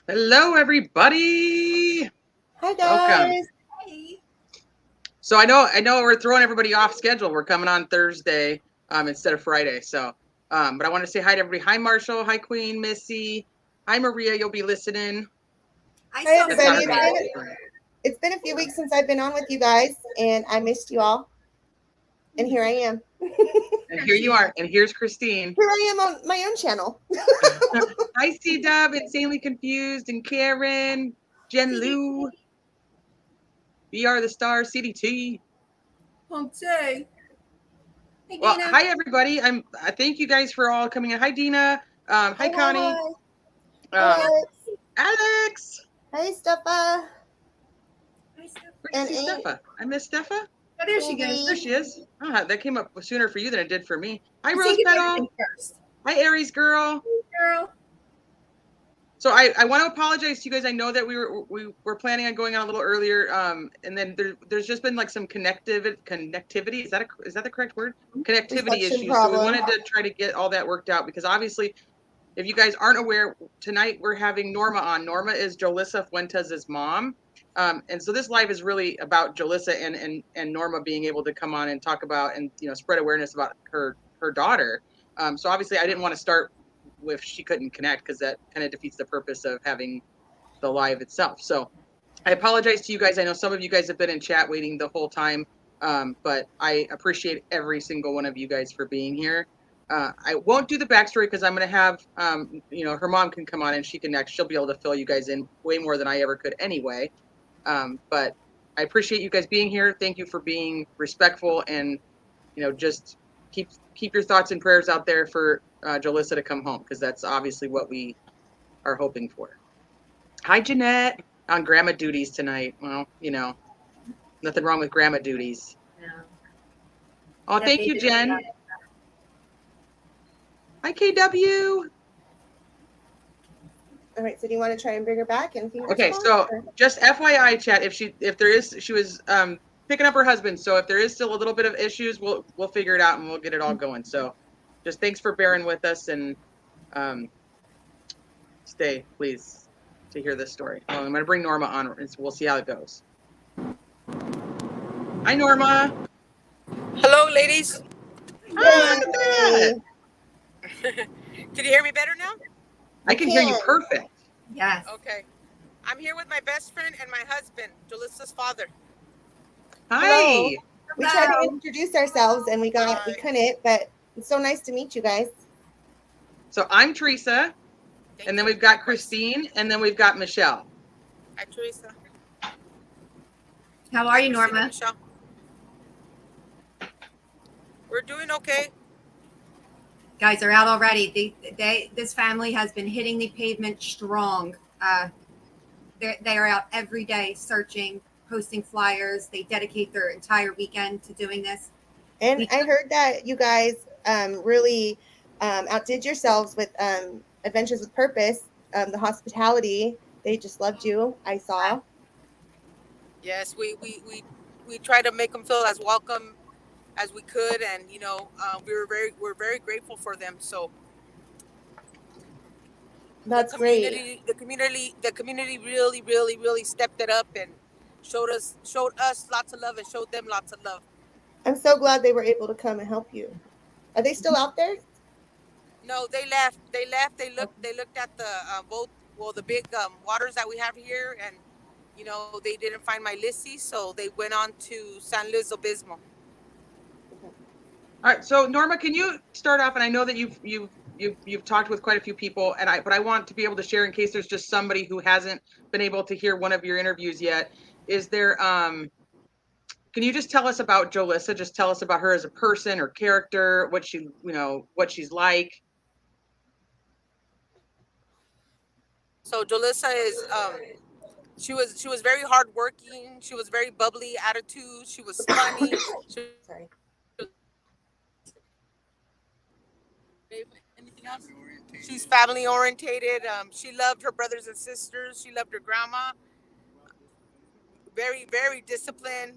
Hello, everybody. Hi Welcome. guys. Hey. So I know we're throwing everybody off schedule. We're coming on Thursday instead of Friday. So, but I want to say hi to everybody. Hi, Marshall. Hi, Queen Missy. Hi, Maria. You'll be listening. Hi, Hi That's not everybody. her name. Sophia. It's been a few weeks since I've been on with you guys, and I missed you all. And here I am. And here you are. And here's Christine. Here I am on my own channel. Hi, C Dub. Insanely confused. And Karen. Jen Lou. We are the stars. CDT. Hey, Well, Dina. hi everybody. I thank you guys for all coming in. Hi, Dina. Hi, Connie. Hi. Alex. Hi, Steffa. Hi, Steph. Where did And you see Amy. Steffa? I miss Steffa. Oh, there she goes. There she is. Oh, that came up sooner for you than it did for me. Hi, You Rose see, get Petal. everything first. Hi, Aries girl. Girl. So I want to apologize to you guys. I know that we were planning on going on a little earlier, and then there's just been like some connectivity. Is that the correct word? Connectivity Reception issues. So we problem. wanted to try to get all that worked out because obviously, if you guys aren't aware, tonight we're having Norma on. Norma is Jolissa Fuentes' mom. And so this live is really about Jolissa and Norma being able to come on and talk about and spread awareness about her daughter. So obviously I didn't want to start if she couldn't connect because that kind of defeats the purpose of having the live itself. So I apologize to you guys. I know some of you guys have been in chat waiting the whole time, but I appreciate every single one of you guys for being here. I won't do the backstory because I'm going to have, her mom can come on and she'll be able to fill you guys in way more than I ever could anyway. But I appreciate you guys being here. Thank you for being respectful and, just keep your thoughts and prayers out there for Jolissa to come home because that's obviously what we are hoping for. Hi, Jeanette. On grandma duties tonight. Well, nothing wrong with grandma duties. No. Oh, Yeah, thank they you, did Jen. that. Hi, KW. All right. So do you want to try and bring her back and fingers Okay, crossed? so Or- just FYI, chat. If she was picking up her husband. So if there is still a little bit of issues, we'll figure it out and we'll get it all going. So just thanks for bearing with us and stay, please, to hear this story. Well, I'm going to bring Norma on and we'll see how it goes. Hi, Norma. Hello, ladies. Oh, look at that. Can you hear me better now? I can hear you perfect. Yes. Okay. I'm here with my best friend and my husband, Jolissa's father. Hi. Hello. We tried to Hello. introduce ourselves and we couldn't, but it's so nice to meet you guys. So I'm Teresa, Thank and then you. we've got Likewise. Christine, and then we've got Michelle. Hi, Teresa. How are you, Christina, Norma? Michelle. We're doing okay. Guys are out already. This family has been hitting the pavement strong. They are out every day searching, posting flyers. They dedicate their entire weekend to doing this. And I heard that you guys really outdid yourselves with Adventures with Purpose, the hospitality. They just loved you. I saw. Yes, we try to make them feel as welcome as we could, and we're very grateful for them. So That's great. the community really stepped it up and showed us lots of love and showed them lots of love. I'm so glad they were able to come and help you. Are they still out there? No, they left. They left. They looked at the the big waters that we have here, and they didn't find my Lissy, so they went on to San Luis Obispo. All right, so Norma, can you start off? And I know that you've talked with quite a few people, but I want to be able to share in case there's just somebody who hasn't been able to hear one of your interviews yet. Is there can you just tell us about Jolissa? Just tell us about her as a person, her character, what she's like. So Jolissa is she was very hardworking. She was very bubbly attitude. She was funny. Sorry. Anything else? She's family orientated. She loved her brothers and sisters. She loved her grandma. Very, very disciplined.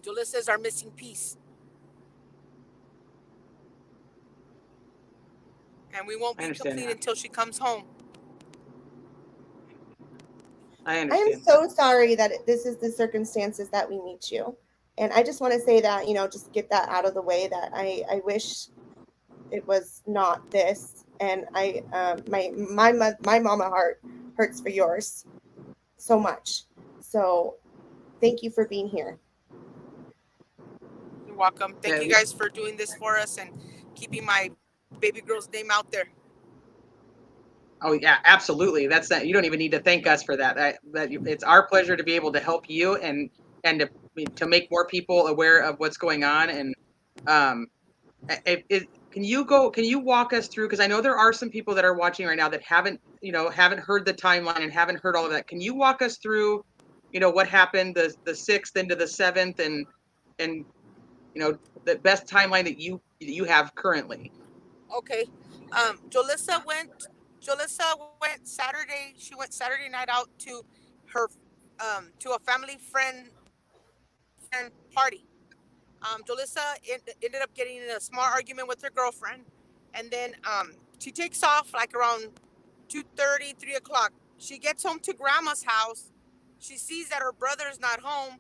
Julissa is our missing piece. And we won't be complete until she comes home. I I am understand. so sorry that this is the circumstances that we meet you. And I just want to say that, just get that out of the way, that I wish it was not this. And my mama heart hurts for yours so much. So thank you for being here. You're welcome. Thank Yeah, you guys for doing this for us and keeping my baby girl's name out there. oh yeah, absolutely. That's that. You don't even need to thank us for that. It's our pleasure to be able to help you and to make more people aware of what's going on. And um, can you walk us through? Because I know there are some people that are watching right now that haven't heard the timeline and haven't heard all of that. Can you walk us through, what happened the 6th into the 7th and the best timeline that you have currently? Okay. Julissa went Saturday. She went Saturday night out to her to a family friend party. Julissa ended up getting in a small argument with her girlfriend, and then she takes off like around 2:30, 3 o'clock. She gets home to grandma's house. She sees that her brother's not home,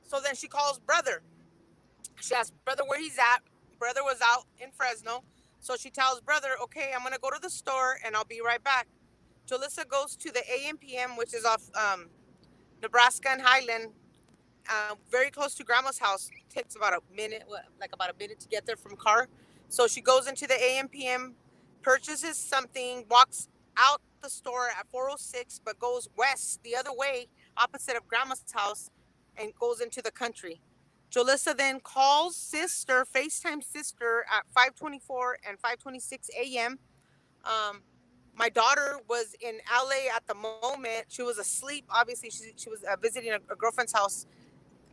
so then she calls brother. She asks brother where he's at. Brother was out in Fresno. So she tells brother, okay, I'm going to go to the store and I'll be right back. Julissa goes to the AMPM, which is off Nebraska and Highland, very close to grandma's house. Takes about a minute, about a minute to get there from car. So she goes into the AMPM, purchases something, walks out the store at 406, but goes west the other way, opposite of grandma's house, and goes into the country. Jolissa then calls sister, FaceTime sister at 5:24 and 5:26 a.m. My daughter was in LA at the moment. She was asleep. Obviously, she was visiting a girlfriend's house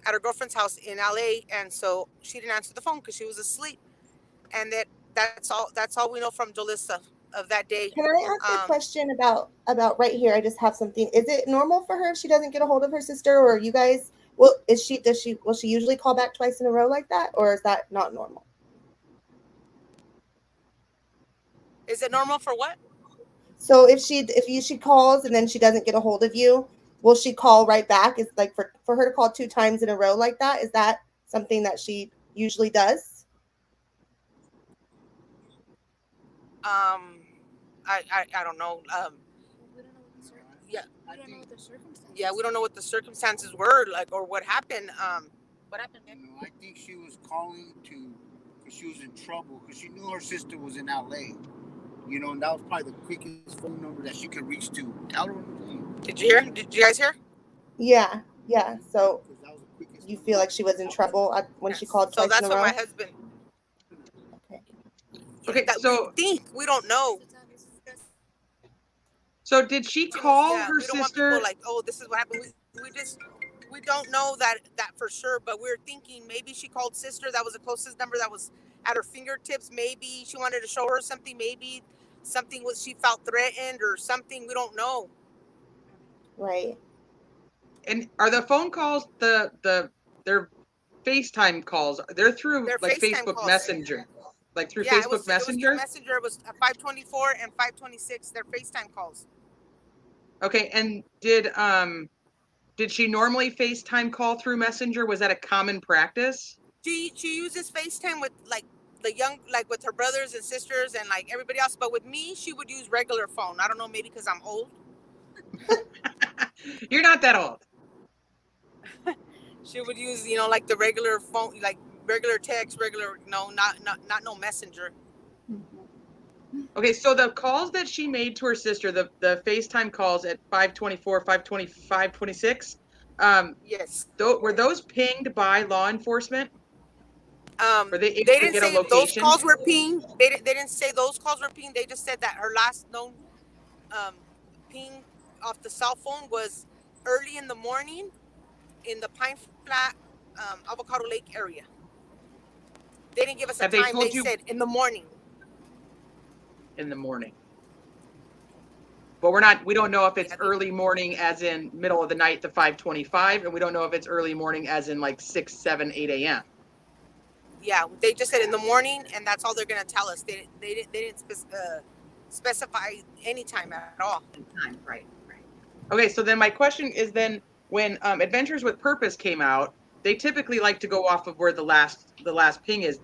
at her girlfriend's house in LA, and so she didn't answer the phone because she was asleep. And that's all we know from Jolissa of that day. Can I ask a question about right here? I just have something. Is it normal for her if she doesn't get a hold of her sister, or you guys? Well, will she usually call back twice in a row like that, or is that not normal? Is it normal for what? So if she calls and then she doesn't get a hold of you, will she call right back? Is like for her to call 2 times in a row like that? Is that something that she usually does? I don't know. Yeah, yeah, we don't know what the circumstances were like or what happened. What happened, man? No, I think she was calling because she was in trouble because she knew her sister was in LA. And that was probably the quickest phone number that she could reach to tell her anything. Did you hear? Did you guys hear? Yeah. So That was the quickest you number. feel like she was in trouble when she called So twice in that's a what row? my husband. Okay, That so we think we don't know. so did she call Yeah, her we don't want sister? people like, oh, this is what happened. We don't know that for sure, but we're thinking maybe she called sister. That was the closest number that was at her fingertips. Maybe she wanted to show her something. Maybe something was she felt threatened or something. We don't know. Right. And are the phone calls their FaceTime calls? They're through Their like FaceTime Facebook calls. Messenger, like through Yeah, Facebook it was Messenger. through Messenger. It was 5:24 and 5:26. Their FaceTime calls. Okay, and did she normally FaceTime call through Messenger? Was that a common practice? She uses FaceTime with like the young, like with her brothers and sisters and like everybody else. But with me, she would use regular phone. I don't know, maybe because I'm old. You're not that old. She would use, like the regular phone, like regular text, regular, not no messenger. Okay, so the calls that she made to her sister, the FaceTime calls at 5:24, 5:25, 26, Yes. were those pinged by law enforcement? Were they able They to didn't get a say those location? calls were pinged. They didn't say those calls were pinged. They just said that her last known ping off the cell phone was early in the morning in the Pine Flat, Avocado Lake area. They didn't give us a Have they time. told They you said in the morning. in the morning? But we don't know if it's early morning as in middle of the night to 5:25, and we don't know if it's early morning as in like 6, 7, 8 a.m. Yeah, they just said in the morning, and that's all they're gonna tell us. They didn't specify any time at all. Time, right. Okay, so then my question is then when Adventures with Purpose came out, they typically like to go off of where the last ping is.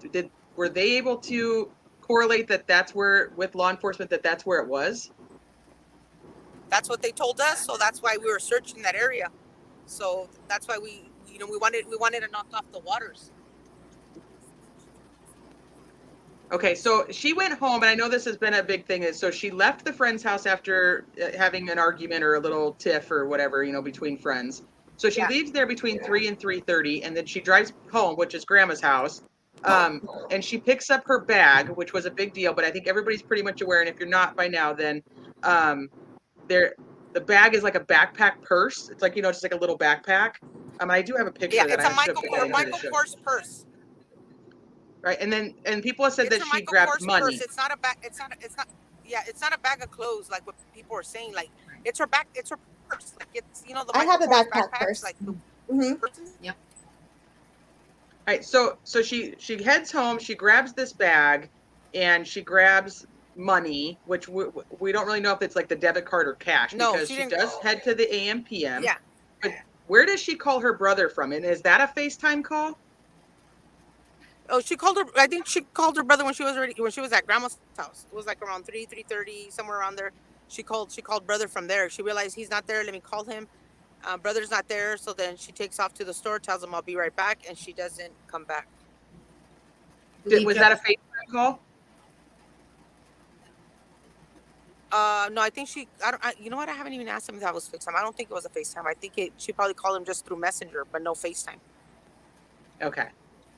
Were they able to correlate that that's where with law enforcement that's where it was? That's what they told us, so that's why we were searching that area. So that's why we wanted to knock off the waters. Okay, so she went home, and I know this has been a big thing. Is so she left the friend's house after having an argument or a little tiff or whatever, between friends. So she leaves there between 3 and 3:30, and then she drives home, which is Grandma's house. And she picks up her bag, which was a big deal, but I think everybody's pretty much aware. And if you're not by now, then there the bag is like a backpack purse. It's like just like a little backpack. I do have a picture Yeah, of that. it's a Michael Kors purse. Right, and people have said It's that a she Michael grabbed Kors money. purse. It's not a bag. Yeah, it's not a bag of clothes like what people are saying. Like it's her back. It's her purse. Like it's the I have a Michael Kors backpack backpacks, purse. like the purses. Yep. All right, so she heads home. She grabs this bag, and she grabs money, which we don't really know if it's like the debit card or cash, No, because she does head to the AM/PM. Yeah. But where does she call her brother from? And is that a FaceTime call? Oh, she called her. I think she called her brother when she was at Grandma's house. It was like around 3:30, somewhere around there. She called brother from there. She realized he's not there. Let me call him. Brother's not there. So then she takes off to the store, tells him I'll be right back, and she doesn't come back. Was that a FaceTime call? No, I think she. you know what? I haven't even asked him if that was FaceTime. I don't think it was a FaceTime. I think she probably called him just through Messenger, but no FaceTime. Okay.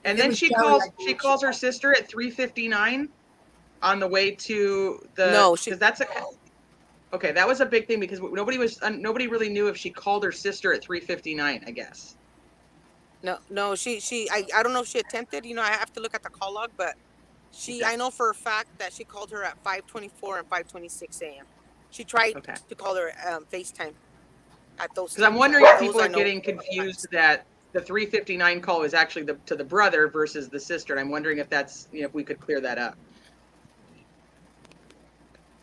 And then she calls her sister at 3:59 on the way to the. No, because that's a. Okay, that was a big thing because nobody really knew if she called her sister at 3:59. I guess. No, I don't know if she attempted. I have to look at the call log, but I know for a fact that she called her at 5:24 and 5:26 a.m. She tried to call her FaceTime at those. Because I'm wondering if people are getting confused that the 3:59 call is actually to the brother versus the sister, and I'm wondering if that's if we could clear that up.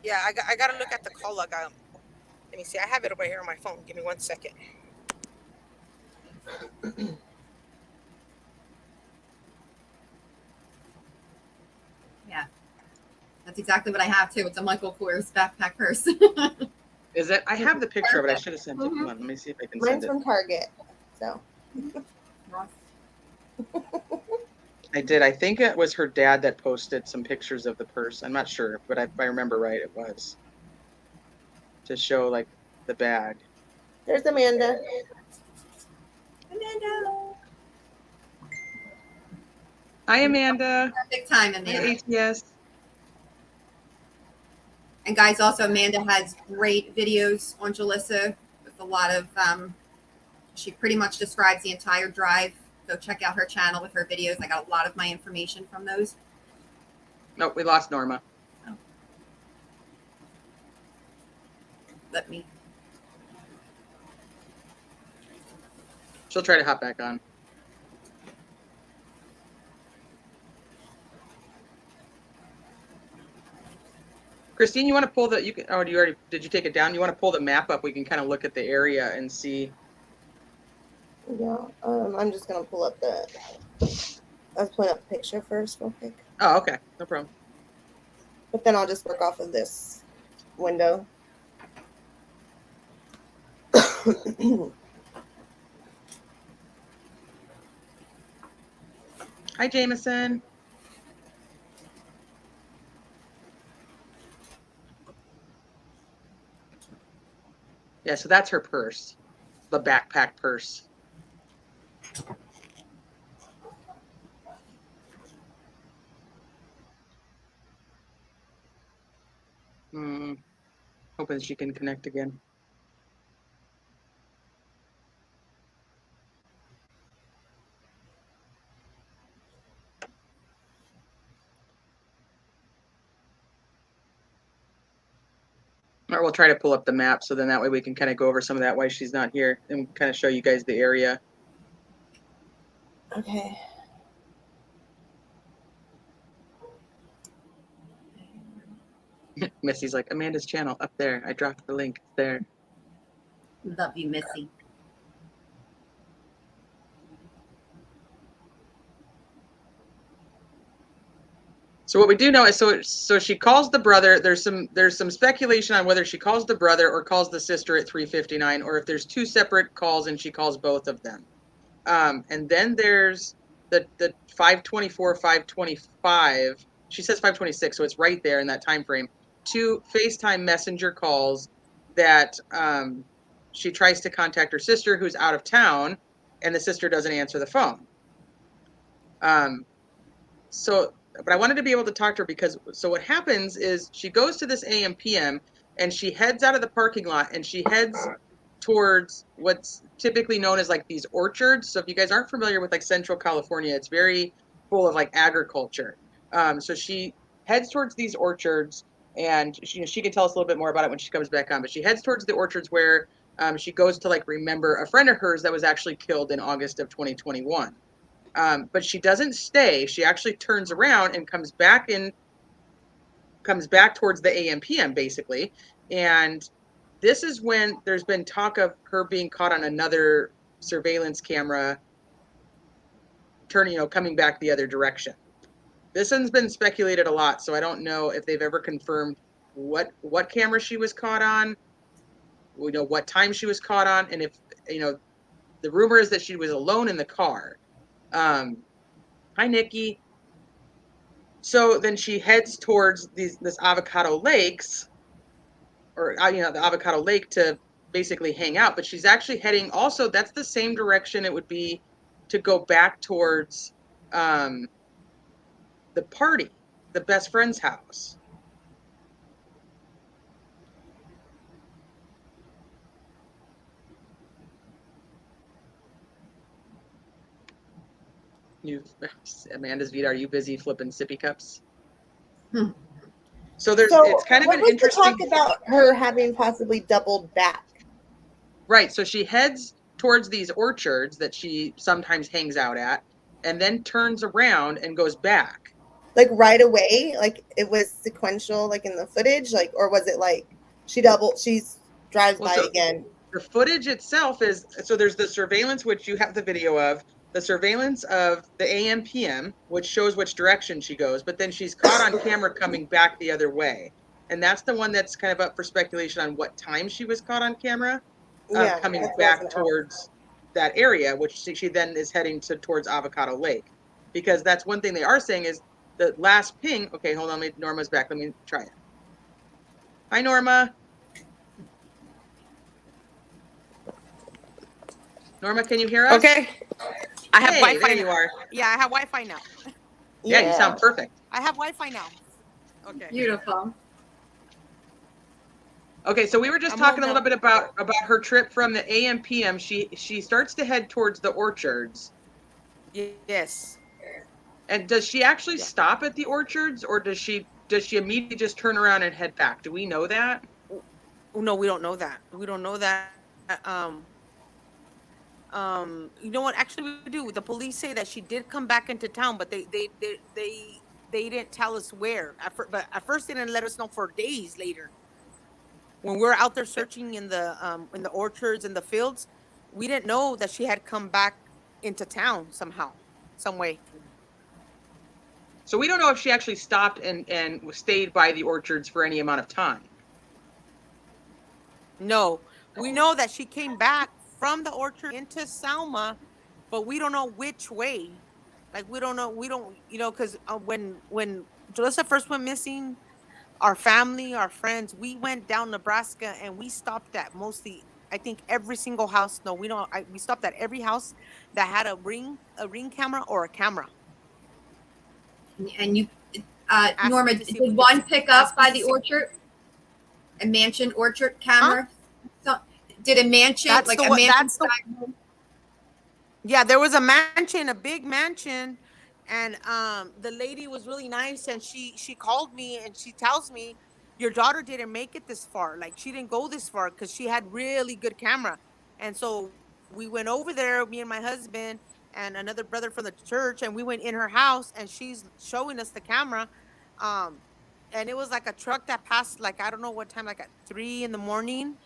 Yeah, I got to look at the call log. Let me see. I have it over here on my phone. Give me 1 second. Yeah, that's exactly what I have too. It's a Michael Kors backpack purse. Is it? I have the picture of it. I should have sent it. Hold on, let me see if I can send Mine's it. from Target, so. I did. I think it was her dad that posted some pictures of the purse. I'm not sure, but if I remember right, it was to show like the bag. There's Amanda. Amanda. Hi, Amanda. Big time, Amanda. ATS. And guys, also Amanda has great videos on Julissa with a lot of. She pretty much describes the entire drive. So check out her channel with her videos. I got a lot of my information from those. Nope, we lost Norma. Oh. Let me. She'll try to hop back on. Christine, you want to pull the? You can. Oh, did you take it down? You want to pull the map up? We can kind of look at the area and see. Yeah, I'm just gonna pull up let's pull up the picture first real quick. Oh, okay, no problem. But then I'll just work off of this window. Hi, Jameson. Yeah, so that's her purse, the backpack purse. Hoping she can connect again. Or we'll try to pull up the map so then that way we can kind of go over some of that while she's not here and kind of show you guys the area. Okay. Missy's like, Amanda's channel up there. I dropped the link there. Love you, Missy. So what we do know is so she calls the brother. There's some speculation on whether she calls the brother or calls the sister at 3:59, or if there's two separate calls and she calls both of them. And then there's the 5:24, 5:25. She says 5:26, so it's right there in that time frame. Two FaceTime messenger calls that she tries to contact her sister who's out of town, and the sister doesn't answer the phone. But I wanted to be able to talk to her because so what happens is she goes to this AM PM and she heads out of the parking lot and she heads towards what's typically known as like these orchards. So if you guys aren't familiar with like Central California, it's very full of like agriculture. So she heads towards these orchards, and she can tell us a little bit more about it when she comes back on. But she heads towards the orchards where she goes to like remember a friend of hers that was actually killed in August of 2021. But she doesn't stay. She actually turns around and comes back towards the AM PM basically. And this is when there's been talk of her being caught on another surveillance camera coming back the other direction. This one's been speculated a lot, so I don't know if they've ever confirmed what camera she was caught on, what time she was caught on, and if the rumor is that she was alone in the car. Hi, Nikki. So then she heads towards this avocado lakes, or the avocado lake, to basically hang out. But she's actually heading also. That's the same direction it would be to go back towards the party, the best friend's house. Amanda's Vita, are you busy flipping sippy cups? So it's kind of an interesting talk about her having possibly doubled back. Right. So she heads towards these orchards that she sometimes hangs out at, and then turns around and goes back. Like right away, like it was sequential, like in the footage, like, or was it like she drives by again? The footage itself is, so there's the surveillance, which you have the video of, the surveillance of the AM PM, which shows which direction she goes, but then she's caught on camera coming back the other way. And that's the one that's kind of up for speculation on what time she was caught on camera, coming back towards that area, which she then is heading towards Avocado Lake. Because that's one thing they are saying is the last ping. Okay, hold on, Norma's back. Let me try it. Hi, Norma. Norma, can you hear us? Okay. I have Wi-Fi. There you are. Yeah, I have Wi-Fi now. Yeah, you sound perfect. I have Wi-Fi now. Okay. Beautiful. Okay, so we were just talking a little bit about her trip from the AM PM. She starts to head towards the orchards. Yes. And does she actually stop at the orchards, or does she immediately just turn around and head back? Do we know that? No, we don't know that. We don't know that. You know what? Actually, we do. The police say that she did come back into town, but they didn't tell us where. But at first, they didn't let us know for days later. When we were out there searching in the orchards and the fields, we didn't know that she had come back into town somehow, some way. So we don't know if she actually stopped and stayed by the orchards for any amount of time. No. We know that she came back from the orchard into Selma, but we don't know which way. Like, we don't know, because when Julissa first went missing, our family, our friends, we went down Nebraska and we stopped at mostly, I think, every single house. No, we stopped at every house that had a ring camera or a camera. And you, Norma, did one pick up by the orchard? A mansion orchard camera? Huh? So, did a mansion, Yeah, there was a mansion, a big mansion. And the lady was really nice, and she called me and she tells me, your daughter didn't make it this far. Like, she didn't go this far because she had really good camera. And so we went over there, me and my husband and another brother from the church, and we went in her house, and she's showing us the camera. And it was like a truck that passed, like, I don't know what time, like at 3 a.m.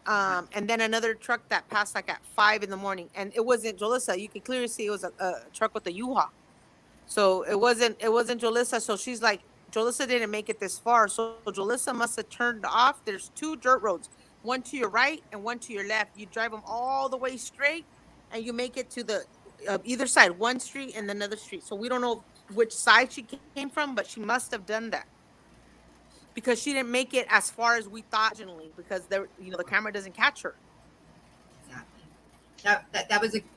And then another truck that passed like at 5 in the morning, and it wasn't Jolissa. You could clearly see it was a truck with a U-Haul. So it wasn't Jolissa. So she's like, Jolissa didn't make it this far. So Jolissa must have turned off. There's two dirt roads, one to your right and one to your left. You drive them all the way straight, and you make it to the either side, one street and another street. So we don't know which side she came from, but she must have done that because she didn't make it as far as we thought originally, because there, the camera doesn't catch her. Exactly.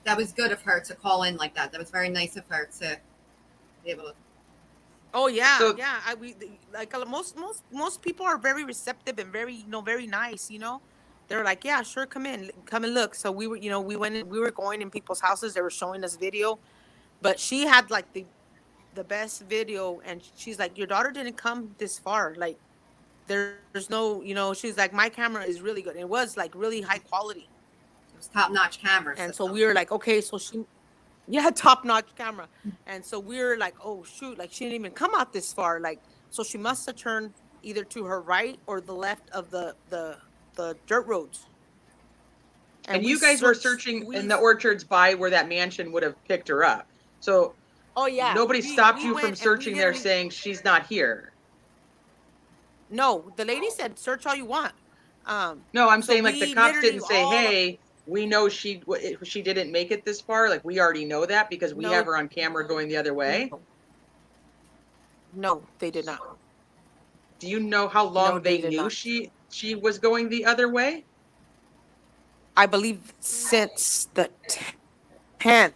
That was good of her to call in like that. That was very nice of her to be able to. Oh yeah, So- yeah. Like most people are very receptive and very very nice. They're like, yeah, sure, come in, come and look. So we were, we went in, we were going in people's houses. They were showing us video, but she had like the best video, and she's like, your daughter didn't come this far. Like, there's no, she's like, my camera is really good. It was like really high quality. It was top-notch camera And system. so we were like, okay, so top-notch camera. And so we were like, oh shoot, like she didn't even come out this far. Like, so she must have turned either to her right or the left of the dirt roads. And you guys were searching in the orchards by where that mansion would have picked her up. So Oh yeah. nobody We stopped you went from and we searching there literally- saying she's not here. No, the lady said, search all you want. No, I'm So saying like the we cops literally didn't say, all- hey, we know she didn't make it this far. Like, we already know that because we No. have her on camera going the other way. No, they did not. Do you know how long No, they they did knew not. she was going the other way? I believe since the 10th.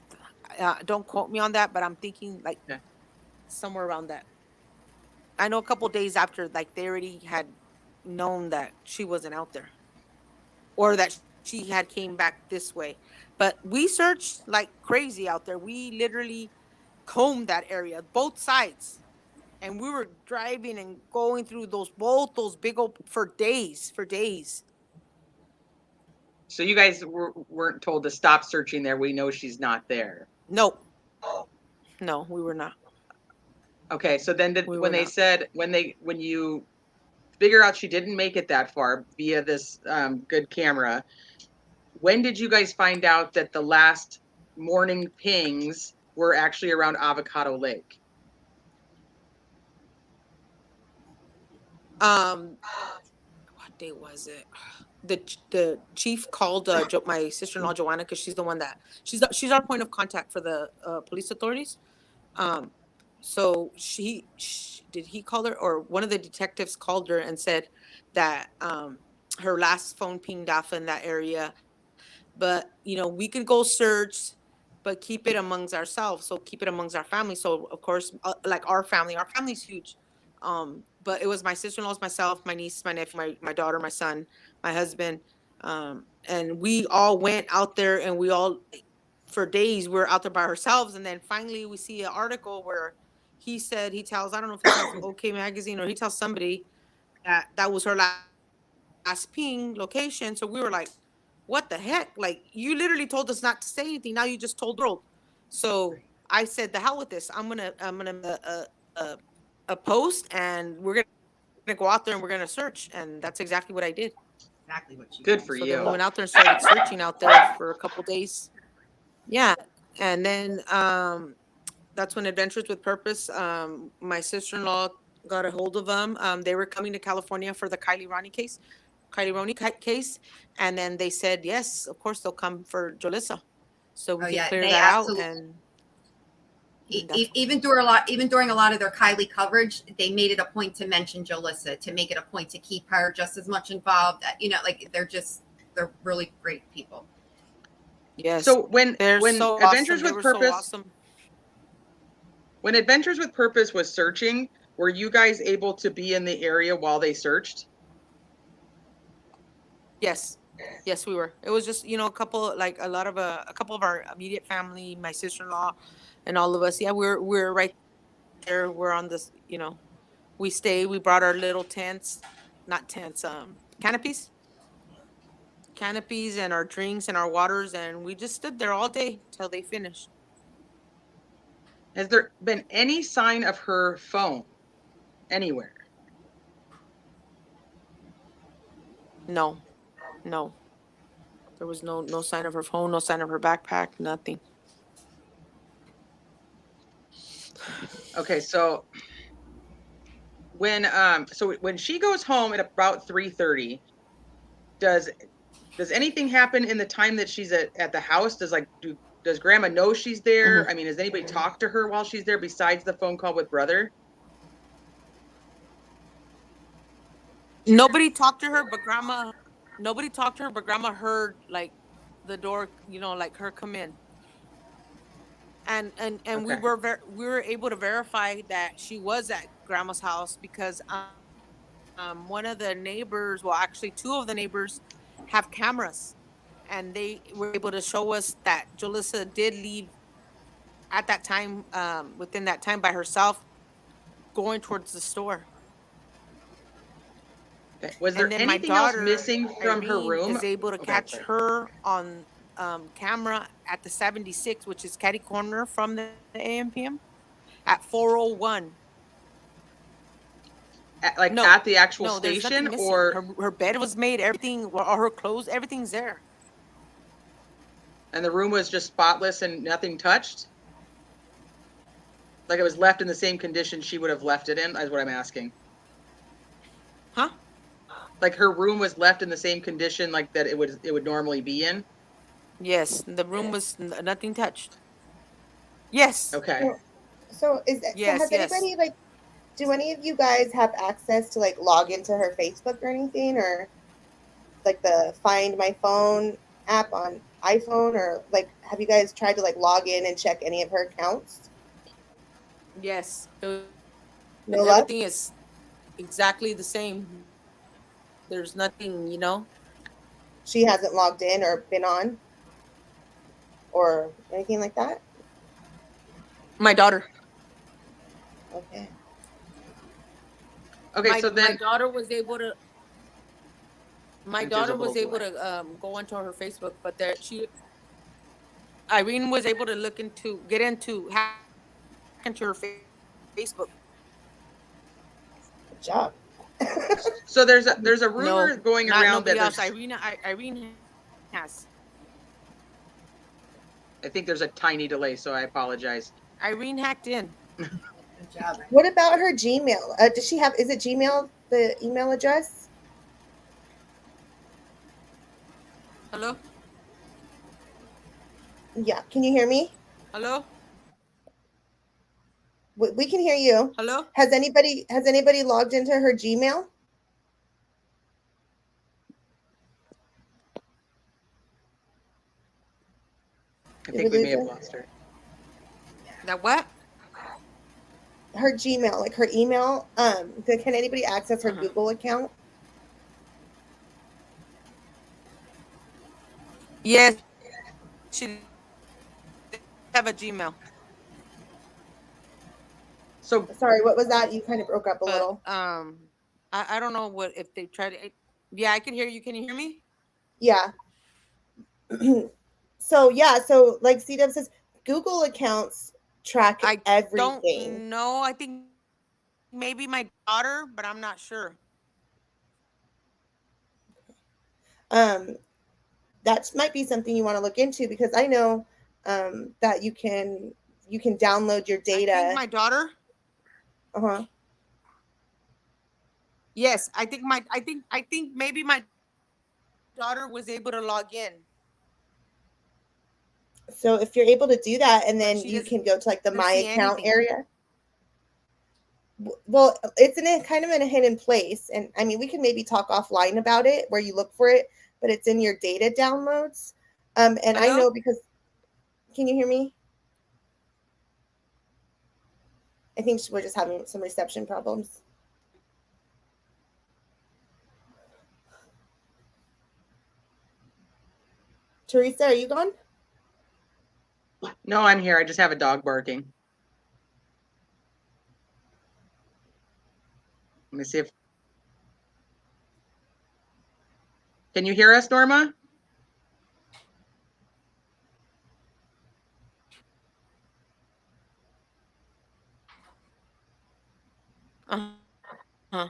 Don't quote me on that, but I'm thinking like Okay. somewhere around that. I know a couple days after, like they already had known that she wasn't out there, or that she had came back this way. But we searched like crazy out there. We literally combed that area, both sides, and we were driving and going through both those big old for days. So you guys weren't told to stop searching there. We know she's not there. No, we were not. Okay, so then We when were they not. said when you figure out she didn't make it that far via this good camera, when did you guys find out that the last morning pings were actually around Avocado Lake? What day was it? The chief called my sister-in-law Joanna, because she's the one that she's our point of contact for the police authorities. So she did he call her, or one of the detectives called her and said that her last phone pinged off in that area, but we could go search, but keep it amongst ourselves. So keep it amongst our family. So of course, like our family's huge. But it was my sister-in-laws, myself, my niece, my nephew, my daughter, my son, my husband, and we all went out there, and we all, for days, we were out there by ourselves. And then finally we see an article where he tells, I don't know if he tells OK Magazine or he tells somebody that was her last ping location. So we were like, what the heck? Like, you literally told us not to say anything. Now you just told the world. So I said, the hell with this. I'm gonna a post, and we're gonna go out there and we're gonna search. And that's exactly what I did. Exactly what she Good did. for So you. then we went out there and started searching out there for a couple days. Yeah. And then that's when Adventures with Purpose, my sister-in-law got a hold of them. They were coming to California for the Kylie Ronnie case. And then they said, yes, of course they'll come for Jolissa. So we Oh, can yeah, clear they that out. absolutely- And Even during a lot of their Kylie coverage, they made it a point to mention Jolissa, to make it a point to keep her just as much involved. Like they're really great people. yes. So when They're so Adventures awesome. They with were so Purpose, awesome. when Adventures with Purpose was searching, were you guys able to be in the area while they searched? Yes, we were. It was just, a couple of our immediate family, my sister-in-law, and all of us. Yeah, we're right there. We're on this. We stay. We brought our little tents, not tents, canopies, and our drinks and our waters, and we just stood there all day till they finished. Has there been any sign of her phone anywhere? No. There was no sign of her phone, no sign of her backpack, nothing. Okay, so when she goes home at about 3:30, does anything happen in the time that she's at the house? Does grandma know she's there? I mean, has anybody talked to her while she's there besides the phone call with brother? Nobody talked to her, but grandma. Nobody talked to her, but grandma heard like the door, like her come in. And Okay. we were able to verify that she was at grandma's house because one of the neighbors, well, actually two of the neighbors, have cameras, and they were able to show us that Julissa did leave at that time, within that time by herself, going towards the store. Okay. Was And there then my anything else daughter, missing from her Irene, room? is able to Okay, catch sorry. her on camera at the 76, which is catty corner from the AMPM, at 4:01. At the actual No, there's nothing station, missing. or Her bed was made, everything, all her clothes, everything's there. and the room was just spotless and nothing touched? Like it was left in the same condition she would have left it in, is what I'm asking. Huh? Like her room was left in the same condition like that it would normally be in? Yes, the room was nothing touched. Yes. Okay. So Yes, has yes. anybody like, do any of you guys have access to like log into her Facebook or anything, or like the Find My Phone app on iPhone, or like have you guys tried to like log in and check any of her accounts? Yes. No luck. Everything is exactly the same. There's nothing, She hasn't logged in or been on or anything like that. My daughter. Okay. Okay, so then my daughter was able to invisible delay. go onto her Facebook, but Irene was able to hack into her Facebook. Good job. So there's a No, rumor going not around that nobody else. there's Irene has. I think there's a tiny delay, so I apologize. Irene hacked in. Good job. What about her Gmail? Does she have? Is it Gmail the email address? Hello? Yeah. Can you hear me? Hello? We can hear you. Hello? Has anybody logged into her Gmail? I think we may have lost her. That what? Her Gmail, like her email. Can anybody access her Google account? Yes. She have a Gmail. So Sorry, what was that? You kind of broke up a little. I don't know if they tried to. Yeah, I can hear you. Can you hear me? Yeah. So like C-Dub says, Google accounts track everything. Don't know. I think maybe my daughter, but I'm not sure. That might be something you want to look into, because I know that you can download your data. I think my daughter. Uh-huh. Yes, I think maybe my daughter was able to log in. So if you're able to do that, and then she you doesn't can go to like the My see Account anything. area. Well, it's kind of in a hidden place, and I mean we can maybe talk offline about it where you look for it, but it's in your data downloads. And Hello? I know because, can you hear me? I think we're just having some reception problems. Teresa, are you gone? no, I'm here. I just have a dog barking. Let me see if. Can you hear us, Norma? Uh-huh.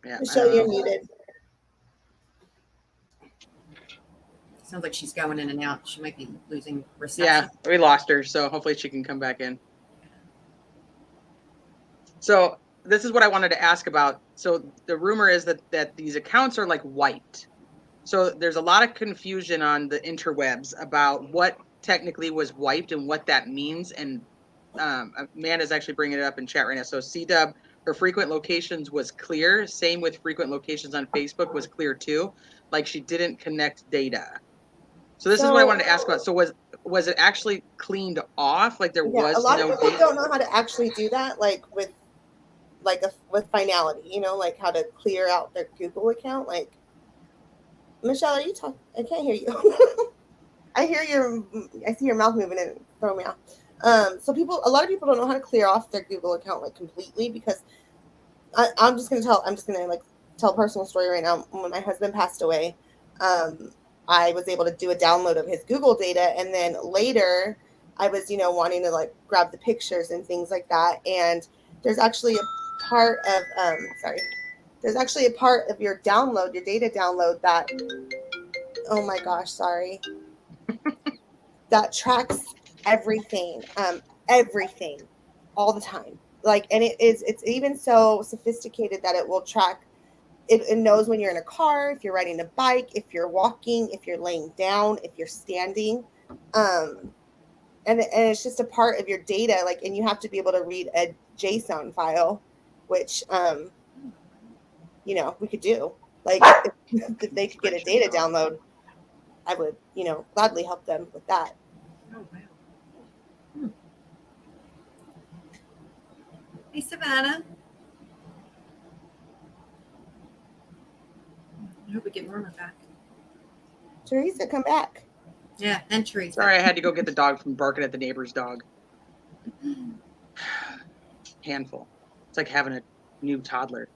Yeah. Michelle, you're muted. Sounds like she's going in and out. She might be losing Yeah, reception. we lost her, so hopefully she can come back in. So this is what I wanted to ask about. So the rumor is that these accounts are like wiped. So there's a lot of confusion on the interwebs about what technically was wiped and what that means. And Amanda's actually bringing it up in chat right now. So C-Dub, her frequent locations was clear. Same with frequent locations on Facebook was clear too. Like she didn't connect data. So this is what I wanted to ask about. So was it actually cleaned off? Like there was a lot no of people data? don't know how to actually do that, like with finality, you know, like how to clear out their Google account. Like, Michelle, are you talking? I can't hear you. I see your mouth moving and throwing me off. So a lot of people don't know how to clear off their Google account like completely, because I'm just gonna tell a personal story right now. When my husband passed away, I was able to do a download of his Google data, and then later I was, wanting to like grab the pictures and things like that. And there's actually a part of your download, your data download that, oh my gosh, sorry, that tracks everything, everything, all the time. Like, and it's even so sophisticated that it will track. It knows when you're in a car, if you're riding a bike, if you're walking, if you're laying down, if you're standing, and it's just a part of your data. Like, and you have to be able to read a JSON file, which we could do. Like, if they could get a data download, I would gladly help them with that. Oh, wow. Hey, Savannah. I hope we get Norma back. Teresa, come back. Yeah, and Teresa. Sorry, I had to go get the dog from barking at the neighbor's dog. Handful. It's like having a new toddler.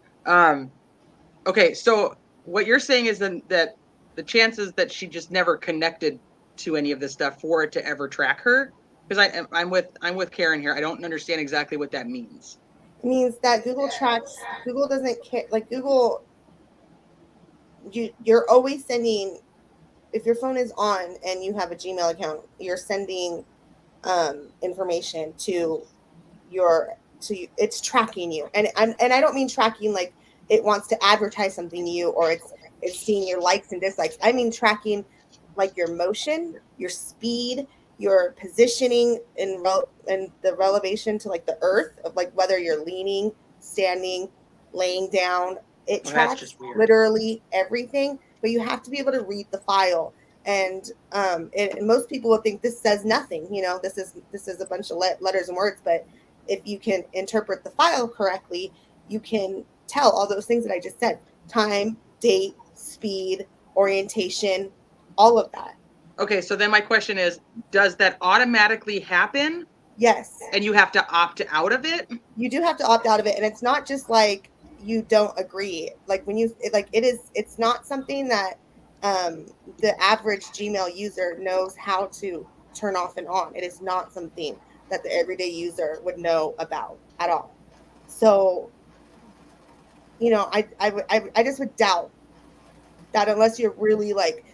Okay, so what you're saying is then that the chances that she just never connected to any of this stuff for it to ever track her, because I'm with Karen here. I don't understand exactly what that means. It means that Google doesn't care. Like, Google, you're always sending, if your phone is on and you have a Gmail account, you're sending information to it's tracking you. And I don't mean tracking like it wants to advertise something to you, or it's seeing your likes and dislikes. I mean tracking like your motion, your speed, your positioning, and the relevation to like the earth, of like whether you're leaning, standing, laying down. It tracks literally everything, but you have to be able to read the file. And most people would think this says nothing. This is a bunch of letters and words, but if you can interpret the file correctly, you can tell all those things that I just said: time, date, speed, orientation, all of that. Okay, so then my question is, does that automatically happen? Yes. And you have to opt out of it? You do have to opt out of it. And it's not just like you don't agree. Like, it's not something that the average Gmail user knows how to turn off and on. It is not something that the everyday user would know about at all. So, I just would doubt that, unless you're really like,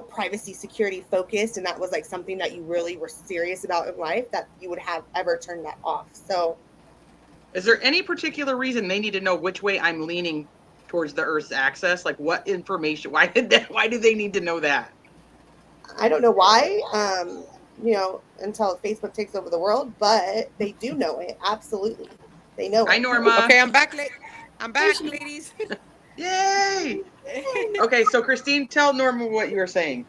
privacy security focused, and that was like something that you really were serious about in life, that you would have ever turned that off. So, is there any particular reason they need to know which way I'm leaning towards the Earth's axis? Like, what information? Why do they need to know that? I don't know why, until Facebook takes over the world, but they do know it. Absolutely. They know Hi, it. Norma. Okay, I'm back, ladies. Yay! Okay, so Christine, tell Norma what you were saying.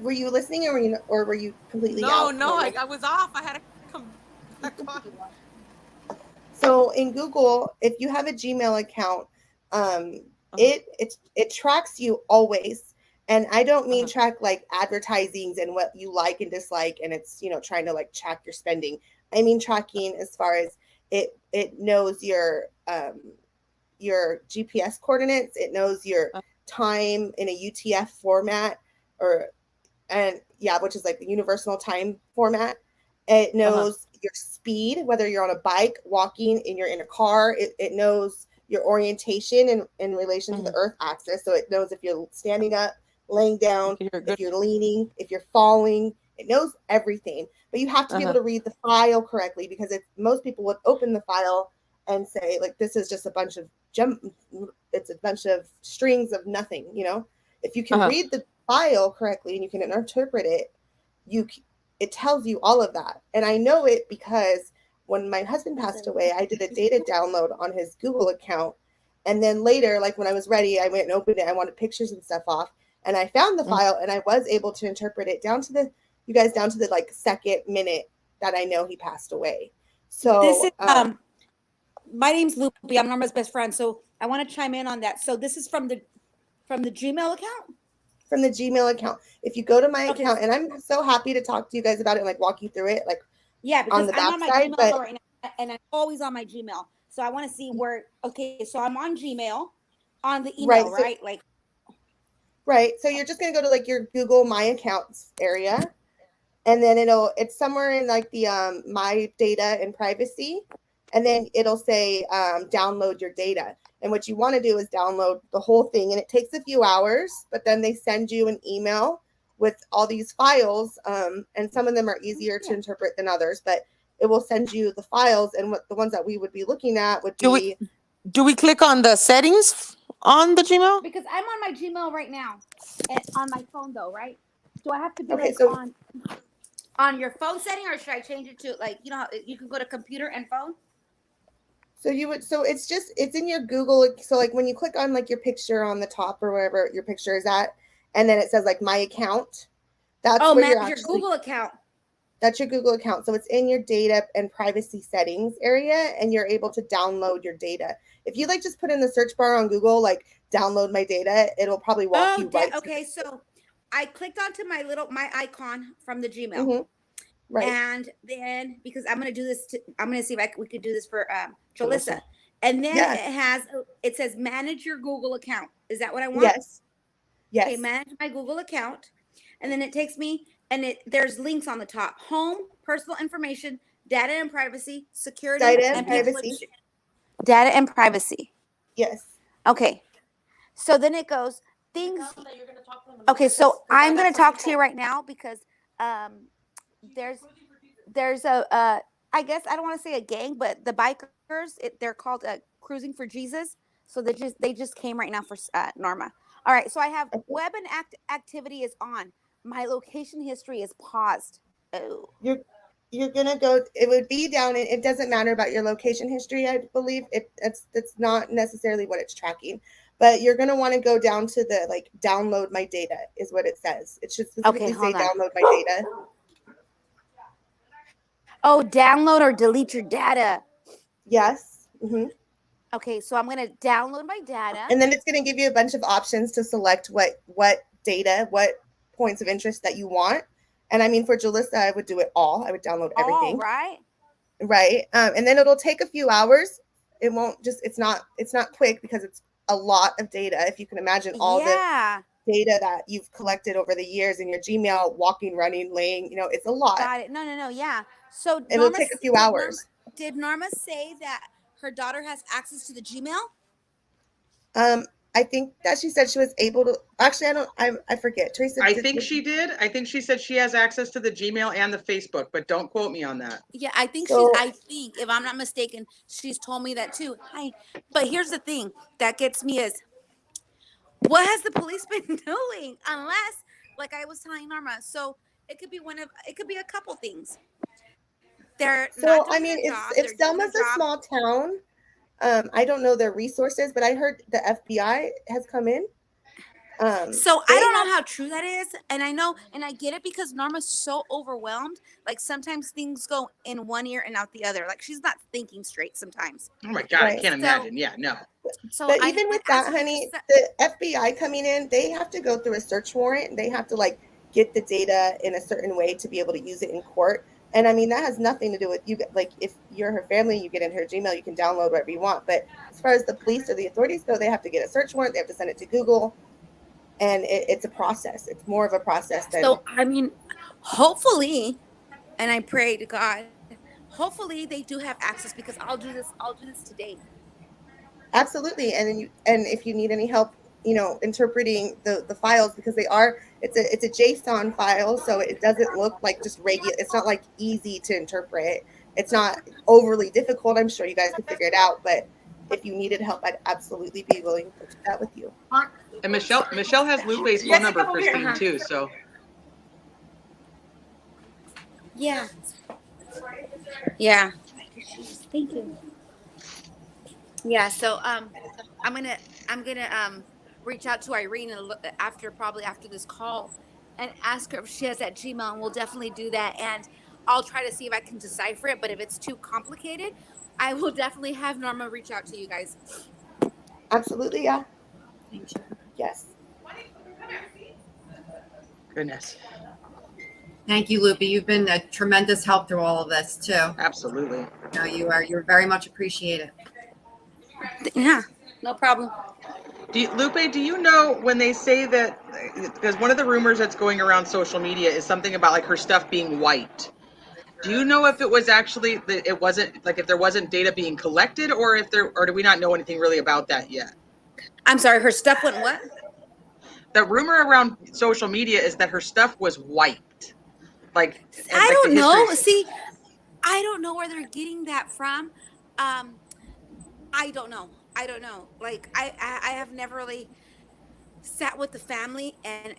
Were you listening, or were you completely out? No, I was off. I had to come back on. So in Google, if you have a Gmail account, it tracks you always. And I don't mean track like advertisings and what you like and dislike, and it's trying to like track your spending. I mean tracking as far as it knows your GPS coordinates. It knows your time in a UTF format, which is like the universal time format. It knows your speed, whether you're on a bike, walking, and you're in a car. It knows your orientation in relation to the earth axis. So it knows if you're standing up, laying down, if you're leaning, if you're falling. It knows everything. But you have to be able to read the file correctly, because most people would open the file and say, like, this is just a bunch of it's a bunch of strings of nothing, you know? If you can read the file correctly and you can interpret it, it tells you all of that. And I know it because when my husband passed away, I did a data download on his Google account. And then later, like when I was ready, I went and opened it. I wanted pictures and stuff off. And I found the file, and I was able to interpret it down to the like second minute that I know he passed away. So this is my name's Loopy. I'm Norma's best friend. So I want to chime in on that. So this is from the Gmail account? From the Gmail account. If you go to my account, and I'm so happy to talk to you guys about it and like walk you through it, like because on the I'm on my backside, Gmail right now, and I'm always on my Gmail. So I want to see where. Okay, so I'm on Gmail, on the email, right? Right. So you're just gonna go to like your Google My Accounts area, and then it's somewhere in like the my data and privacy, and then it'll say download your data. And what you want to do is download the whole thing, and it takes a few hours, but then they send you an email with all these files, and some of them are easier to interpret than others, but it will send you the files, and what the ones that we would be looking at would be. Do we click on the settings on the Gmail? Because I'm on my Gmail right now, and on my phone though, right? Do I have to be on your phone setting, or should I change it to like, you know, you can go to computer and phone? So it's in your Google. So like when you click on like your picture on the top or wherever your picture is at, and then it says like my account, that's where you're actually, your Google account. That's your Google account. So it's in your data and privacy settings area, and you're able to download your data. If you like just put in the search bar on Google, like download my data, it'll probably walk you right. Okay, so I clicked onto my icon from the Gmail. Mm-hmm. Right. And then, because I'm going to do this, I'm going to see if we could do this for Jolissa. And then it says manage your Google account. Is that what I want? Yes. Okay, manage my Google account. And then it takes me, and there's links on the top: home, personal information, data and privacy, security, and privacy. Data and privacy. Yes. Okay. So then it goes things. Okay, so I'm going to talk to you right now because there's a I guess I don't want to say a gang, but the bikers, they're called Cruising for Jesus. So they just came right now for Norma. All right, so I have web and activity is on. My location history is paused. Oh, you're gonna go. It would be down. It doesn't matter about your location history. I believe it's not necessarily what it's tracking, but you're gonna want to go down to the like download my data is what it says. It should specifically say download my data. Oh, download or delete your data. Yes. Mm-hmm. Okay, so I'm going to download my data. And then it's going to give you a bunch of options to select what data, what points of interest that you want. And I mean, for Julissa, I would do it all. I would download everything. All right. Right. And then it'll take a few hours. It won't just, it's not quick because it's a lot of data. If you can imagine all the data that you've collected over the years in your Gmail, walking, running, laying, it's a lot. Got it. No. Yeah. So it'll take a few hours. Did Norma say that her daughter has access to the Gmail? I think that she said she was able to. Actually, I forget. Teresa. I think she did. I think she said she has access to the Gmail and the Facebook, but don't quote me on that. Yeah, I think I think, if I'm not mistaken, she's told me that too. But here's the thing that gets me is, what has the police been doing? Unless, like I was telling Norma, so it could be a couple things. If Selma's a small town, I don't know their resources, but I heard the FBI has come in. So I don't know how true that is, and I know, and I get it because Norma's so overwhelmed. Like sometimes things go in one ear and out the other. Like she's not thinking straight sometimes. Oh my God, I can't imagine. Yeah, no. But even with that, honey, the FBI coming in, they have to go through a search warrant. They have to like get the data in a certain way to be able to use it in court. And I mean, that has nothing to do with you. Like, if you're her family, you get in her Gmail, you can download whatever you want. But as far as the police or the authorities go, they have to get a search warrant. They have to send it to Google. And it's a process. It's more of a process than. So, I mean, hopefully, and I pray to God, hopefully they do have access, because I'll do this today. Absolutely. And if you need any help, interpreting the files, because it's a JSON file, so it doesn't look like just regular. It's not like easy to interpret. It's not overly difficult. I'm sure you guys can figure it out, but if you needed help, I'd absolutely be willing to do that with you. And Michelle has Lupe's phone number, Christine, too. So Yeah. Yeah. Thank you. Yeah. So I'm gonna reach out to Irene and probably after this call, and ask her if she has that Gmail, and we'll definitely do that. And I'll try to see if I can decipher it. But if it's too complicated, I will definitely have Norma reach out to you guys. Absolutely. Yeah. Thank you. Yes. goodness, Thank you, Lupe. You've been a tremendous help through all of this too. absolutely. No, you're very much appreciated. Yeah. No problem. Lupe, do you know when they say that, because one of the rumors that's going around social media is something about like her stuff being white. Do you know if it was actually that it wasn't, like if there wasn't data being collected, or do we not know anything really about that yet? I'm sorry, her stuff went what? The rumor around social media is that her stuff was white. Like, I don't know. See, I don't know where they're getting that from. I don't know. Like I have never really sat with the family and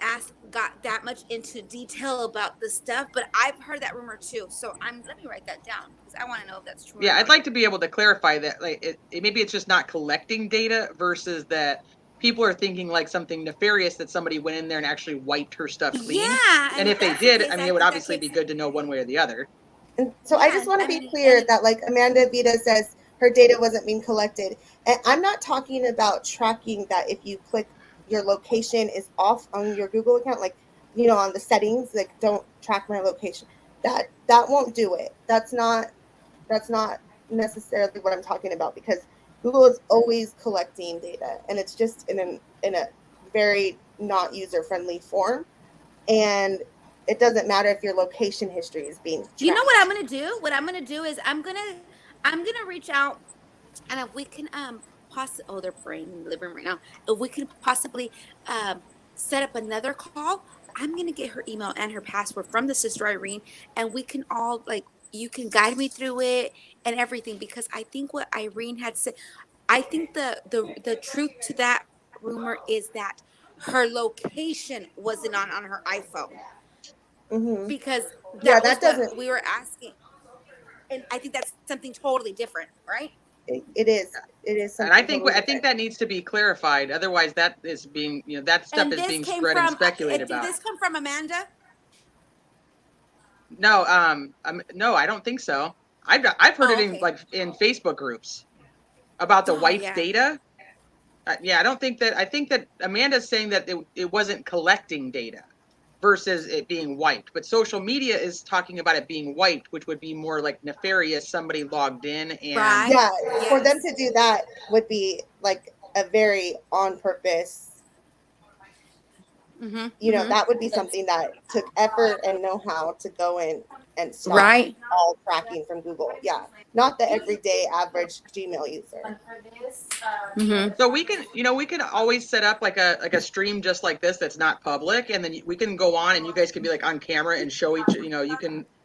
got that much into detail about this stuff, but I've heard that rumor too. So let me write that down, because I want to know if that's true. Yeah, I'd like to be able to clarify that. Like, maybe it's just not collecting data versus that people are thinking like something nefarious, that somebody went in there and actually wiped her stuff clean. Yeah, and if they did, I mean, it would obviously be good to know one way or the other. And so I just want to be clear that, like Amanda Vita says, her data wasn't being collected. And I'm not talking about tracking that if you click your location is off on your Google account, like, on the settings, like don't track my location. That won't do it. That's not necessarily what I'm talking about, because Google is always collecting data, and it's just in a very not user-friendly form. And it doesn't matter if your location history is being tracked. You know what I'm gonna do? What I'm gonna do is I'm gonna reach out, and if we can they're praying in the living room right now. If we can possibly set up another call, I'm gonna get her email and her password from the sister Irene, and we can all, like, you can guide me through it and everything, because I think what Irene had said, I think the truth to that rumor is that her location wasn't on her iPhone. Mm-hmm. Because that doesn't. We were asking, and I think that's something totally different, right? It is. It is something. And I think that needs to be clarified. Otherwise, that is being, that stuff is being spread and speculated about. Did this come from Amanda? No, no, I don't think so. I've heard it in Facebook groups about the wiped data. Yeah, I don't think that. I think that Amanda's saying that it wasn't collecting data versus it being wiped. But social media is talking about it being wiped, which would be more like nefarious. Somebody logged in and for them to do that would be like a very on purpose. Mm-hmm. That would be something that took effort and know-how to go in and stop all tracking from Google. Yeah, not the everyday average Gmail user. So we can always set up like a stream just like this that's not public, and then we can go on and you guys can be like on camera and show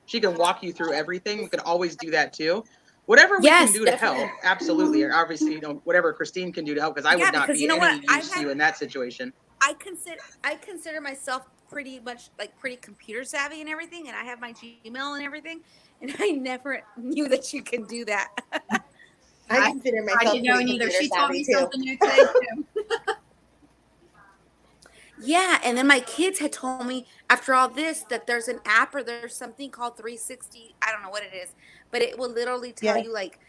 she can walk you through everything. We can always do that too. Whatever we can do to help, absolutely. Or obviously, whatever Christine can do to help, because I would not be any use to you in that situation. I consider myself pretty much like pretty computer savvy and everything, and I have my Gmail and everything, and I never knew that you can do that. I consider myself I didn't know neither. She taught me something new today too. Yeah, and then my kids had told me after all this that there's an app or there's something called 360. I don't know what it is, but it will literally tell you like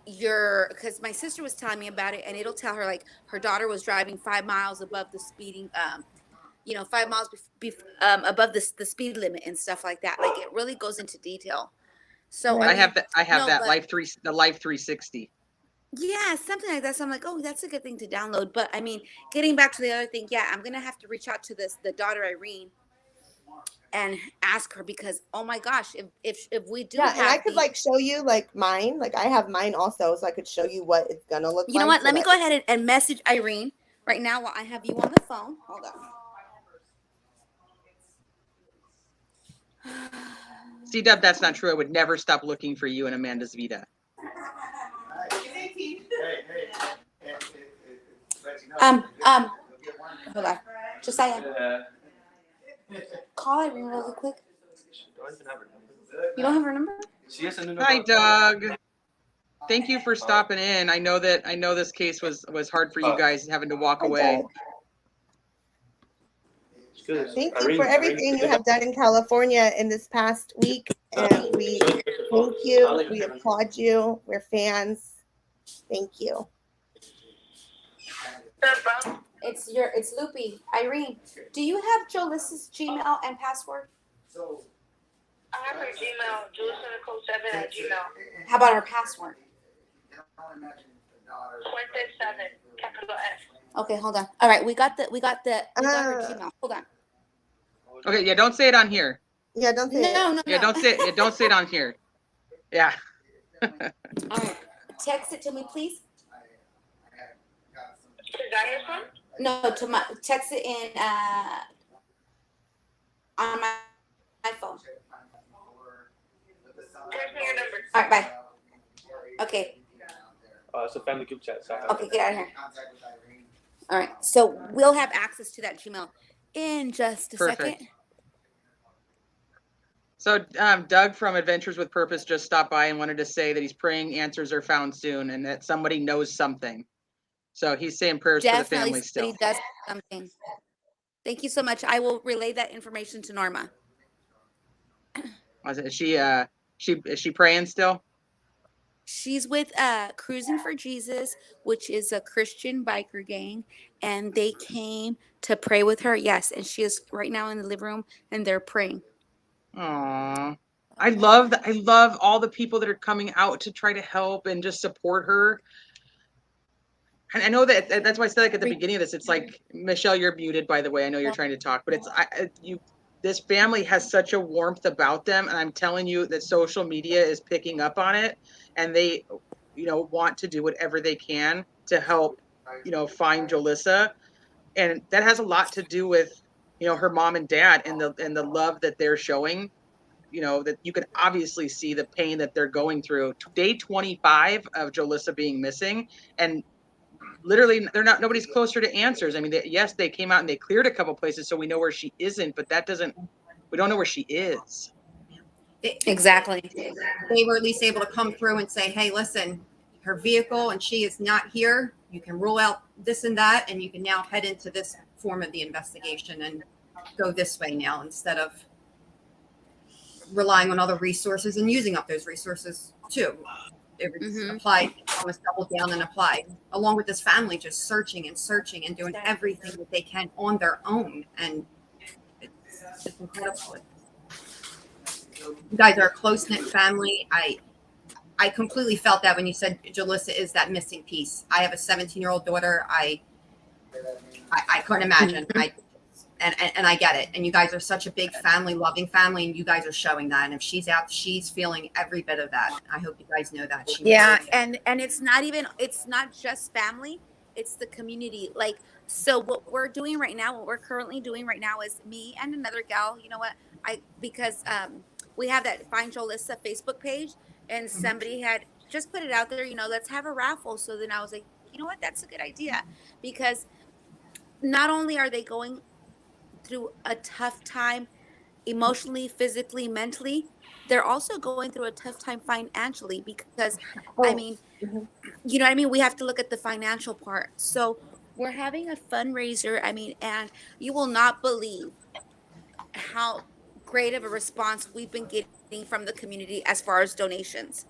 because my sister was telling me about it, and it'll tell her like her daughter was driving 5 miles above the speeding 5 miles above the speed limit and stuff like that. Like, it really goes into detail. So I have that Life 360. Yeah, something like that. So I'm like, oh, that's a good thing to download. But I mean, getting back to the other thing, I'm gonna have to reach out to the daughter Irene and ask her, because oh my gosh, if we do Yeah, have and I could the, like show you like mine. Like I have mine also, so I could show you what it's gonna look like. you know what? so Let me that- go ahead and message Irene right now while I have you on the phone. Hold on. C-Dub, that's not true. I would never stop looking for you in Amanda's Vita. Hold on. Josiah, call Irene really quick. You don't have her number? Hi, Doug. Thank you for stopping in. I know this case was hard for you guys having to walk Hi, away. Doug. Thank you for everything you have done in California in this past week, and we thank you. We applaud you. We're fans. Thank you. It's Loopy. Irene, do you have Jolissa's Gmail and password? I have her Gmail, julissa7@gmail. How about her password? Fuentes7, capital F. Okay, hold on. All right, we got her Gmail. Hold on. Okay, yeah, don't say it on here. Yeah, don't say it. No. Yeah, don't say it on here. Yeah. All right, text it to me, please. To Zion's phone? No, to my text it in on my phone. Text me your number. All right, bye. Okay. It's a family group chat. So Okay, get out of here. All right, so we'll have access to that Gmail in just a Perfect. second. So Doug from Adventures with Purpose just stopped by and wanted to say that he's praying answers are found soon and that somebody knows something. So he's saying prayers for the family still. Somebody does something. Thank you so much. I will relay that information to Norma. Is she praying still? She's with Cruising for Jesus, which is a Christian biker gang, and they came to pray with her. Yes, and she is right now in the living room, and they're praying. Aww. I love all the people that are coming out to try to help and just support her. And I know that's why I said like at the beginning of this, it's like, Michelle, you're muted, by the way. I know you're trying to talk, but this family has such a warmth about them. And I'm telling you that social media is picking up on it, and they, want to do whatever they can to help, find Jolissa. And that has a lot to do with, her mom and dad and the love that they're showing, that you can obviously see the pain that they're going through. Day 25 of Jolissa being missing, and literally nobody's closer to answers. I mean, yes, they came out and they cleared a couple places so we know where she isn't, but we don't know where she is. Exactly. They were at least able to come through and say, hey, listen, her vehicle and she is not here. You can rule out this and that, and you can now head into this form of the investigation and go this way now instead of relying on other resources and using up those resources too. It was applied, almost doubled down and applied, along with this family just searching and doing everything that they can on their own. And it's incredible. You guys are a close-knit family. I completely felt that when you said Julissa is that missing piece. I have a 17-year-old daughter. I couldn't imagine. And I get it. And you guys are such a big family, loving family, and you guys are showing that. And if she's out, she's feeling every bit of that. I hope you guys know that. And it's not just family, it's the community. Like, so what we're currently doing right now is me and another gal, because we have that Find Jolissa Facebook page, and somebody had just put it out there, let's have a raffle. So then I was like, you know what, that's a good idea, because not only are they going through a tough time emotionally, physically, mentally, they're also going through a tough time financially, because we have to look at the financial part. So we're having a fundraiser, and you will not believe how great of a response we've been getting from the community as far as donations.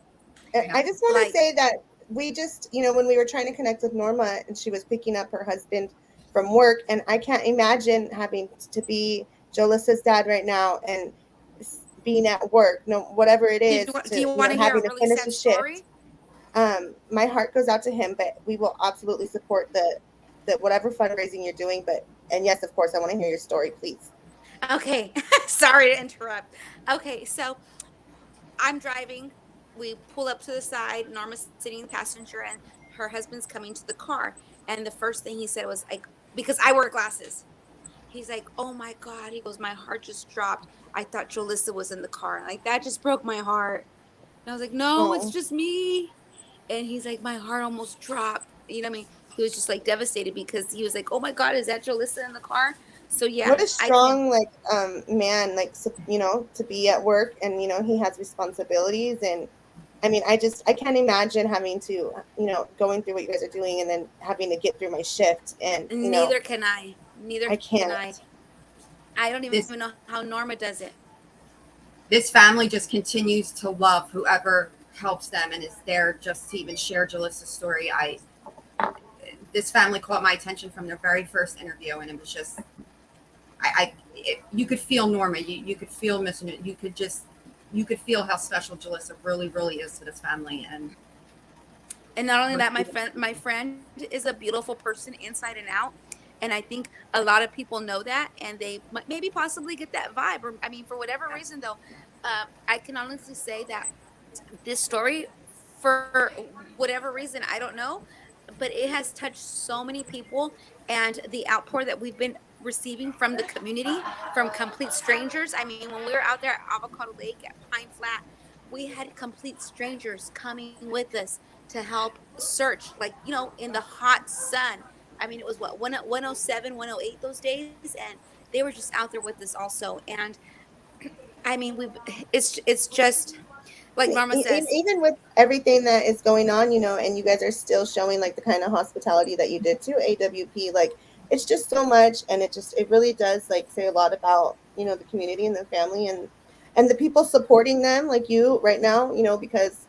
I just want to say that we just, when we were trying to connect with Norma and she was picking up her husband from work, and I can't imagine having to be Jolissa's dad right now and being at work, whatever it is, do you want to hear a really sad story? My heart goes out to him, but we will absolutely support the whatever fundraising you're doing. And yes, of course, I want to hear your story, please. Okay, sorry to interrupt. Okay, so I'm driving. We pull up to the side. Norma's sitting in the passenger, and her husband's coming to the car. And the first thing he said was like, because I wear glasses. He's like, "Oh my God!" He goes, "My heart just dropped. I thought Jolissa was in the car. Like that just broke my heart." And I was like, "No, it's Oh, just me." And he's like, "My heart almost dropped." You know what I mean? He was just like devastated because he was like, "Oh my God, is that Jolissa in the car?" So yeah, what a I can. strong like man, like to be at work, and he has responsibilities. And I mean, I can't imagine having to going through what you guys are doing and then having to get through my shift. And Neither can I. Neither I can can't. I. I don't even This know how Norma does it. this family just continues to love whoever helps them and is there just to even share Jolissa's story. This family caught my attention from their very first interview, and it was just you could feel Norma, you could feel missing it, you could feel how special Julissa really really is to this family. And not only that, my friend is a beautiful person inside and out. And I think a lot of people know that, and they maybe possibly get that vibe. Or I mean, for whatever reason, though, I can honestly say that this story, for whatever reason, I don't know, but it has touched so many people. And the outpour that we've been receiving from the community, from complete strangers. I mean, when we were out there at Avocado Lake at Pine Flat, we had complete strangers coming with us to help search, like, in the hot sun. I mean, it was what, 107, 108 those days, and they were just out there with us also. And I mean, it's just like Norma says. Even with everything that is going on, and you guys are still showing like the kind of hospitality that you did to AWP, like it's just so much. And it really does like say a lot about the community and the family, and the people supporting them like you right now, because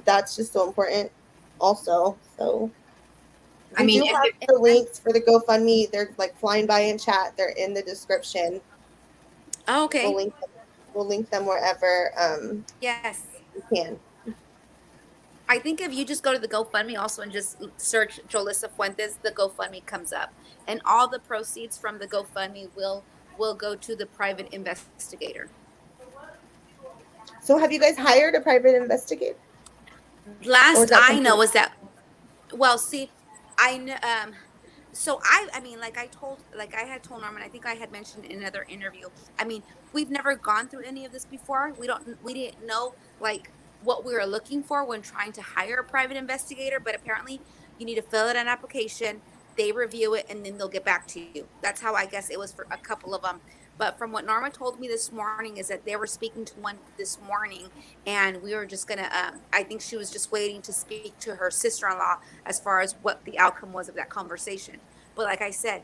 that's just so important also. So I we do mean, have it, the links for the GoFundMe. They're like flying by in chat. They're in the description. Oh, We'll okay. link them, we'll link them wherever Yes. we can. I think if you just go to the GoFundMe also and just search Jolissa Fuentes, the GoFundMe comes up, and all the proceeds from the GoFundMe will go to the private investigator. So have you guys hired a private investigator, or is Last that I something? know is that, well, see, I know. So I mean, like I had told Norman, I think I had mentioned in another interview. I mean, we've never gone through any of this before. We didn't know like what we were looking for when trying to hire a private investigator. But apparently, you need to fill out an application. They review it, and then they'll get back to you. That's how I guess it was for a couple of them. But from what Norma told me this morning is that they were speaking to one this morning, and we were just gonna. I think she was just waiting to speak to her sister-in-law as far as what the outcome was of that conversation. But like I said,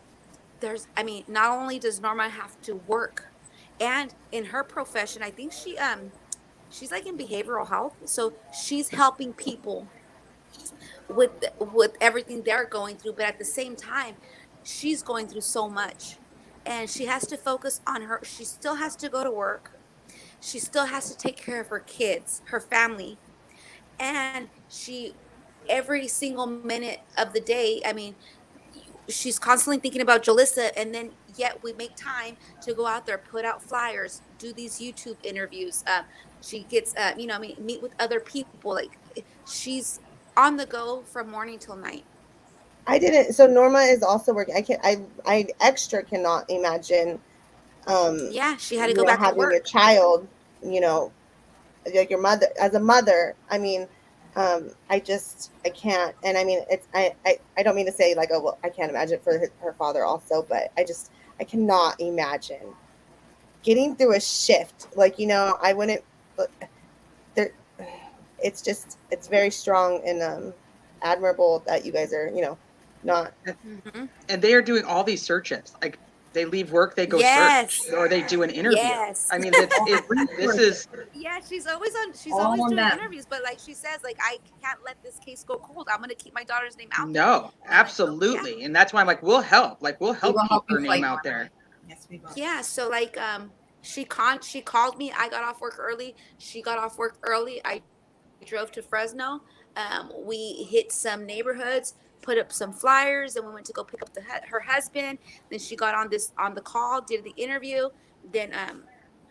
I mean, not only does Norma have to work, and in her profession, I think she's like in behavioral health, so she's helping people with everything they're going through, but at the same time, she's going through so much, and she has to focus on her. She still has to go to work. She still has to take care of her kids, her family, and every single minute of the day, I mean, she's constantly thinking about Jolissa, and then yet we make time to go out there, put out flyers, do these YouTube interviews. She gets, I mean, meet with other people. Like she's on the go from morning till night. I didn't. So Norma is also working. I extra cannot imagine, Yeah, she had to go back and having a work. child, like your mother, as a mother. I mean, I can't. And I mean, I don't mean to say like, oh, well, I can't imagine for her father also, but I cannot imagine getting through a shift. Like, I wouldn't, but there, it's very strong and, admirable that you guys are, not. Hmm. And they are doing all these searches. Like they leave work, they go search, Yes. or they do an interview. Yes. I mean, this is Yeah, she's always on. She's all always on doing them. interviews, but like she says, like I can't let this case go cold. I'm gonna keep my daughter's name out there. no, And like, yeah, absolutely. And that's why I'm like, we'll help. Like we'll We help will keep help her you name fight, out Norma. there. Yes, we will. yeah. So like, she called me. I got off work early. She got off work early. I drove to Fresno. We hit some neighborhoods. put up some flyers, and we went to go pick up her husband. Then she got on the call, did the interview. Then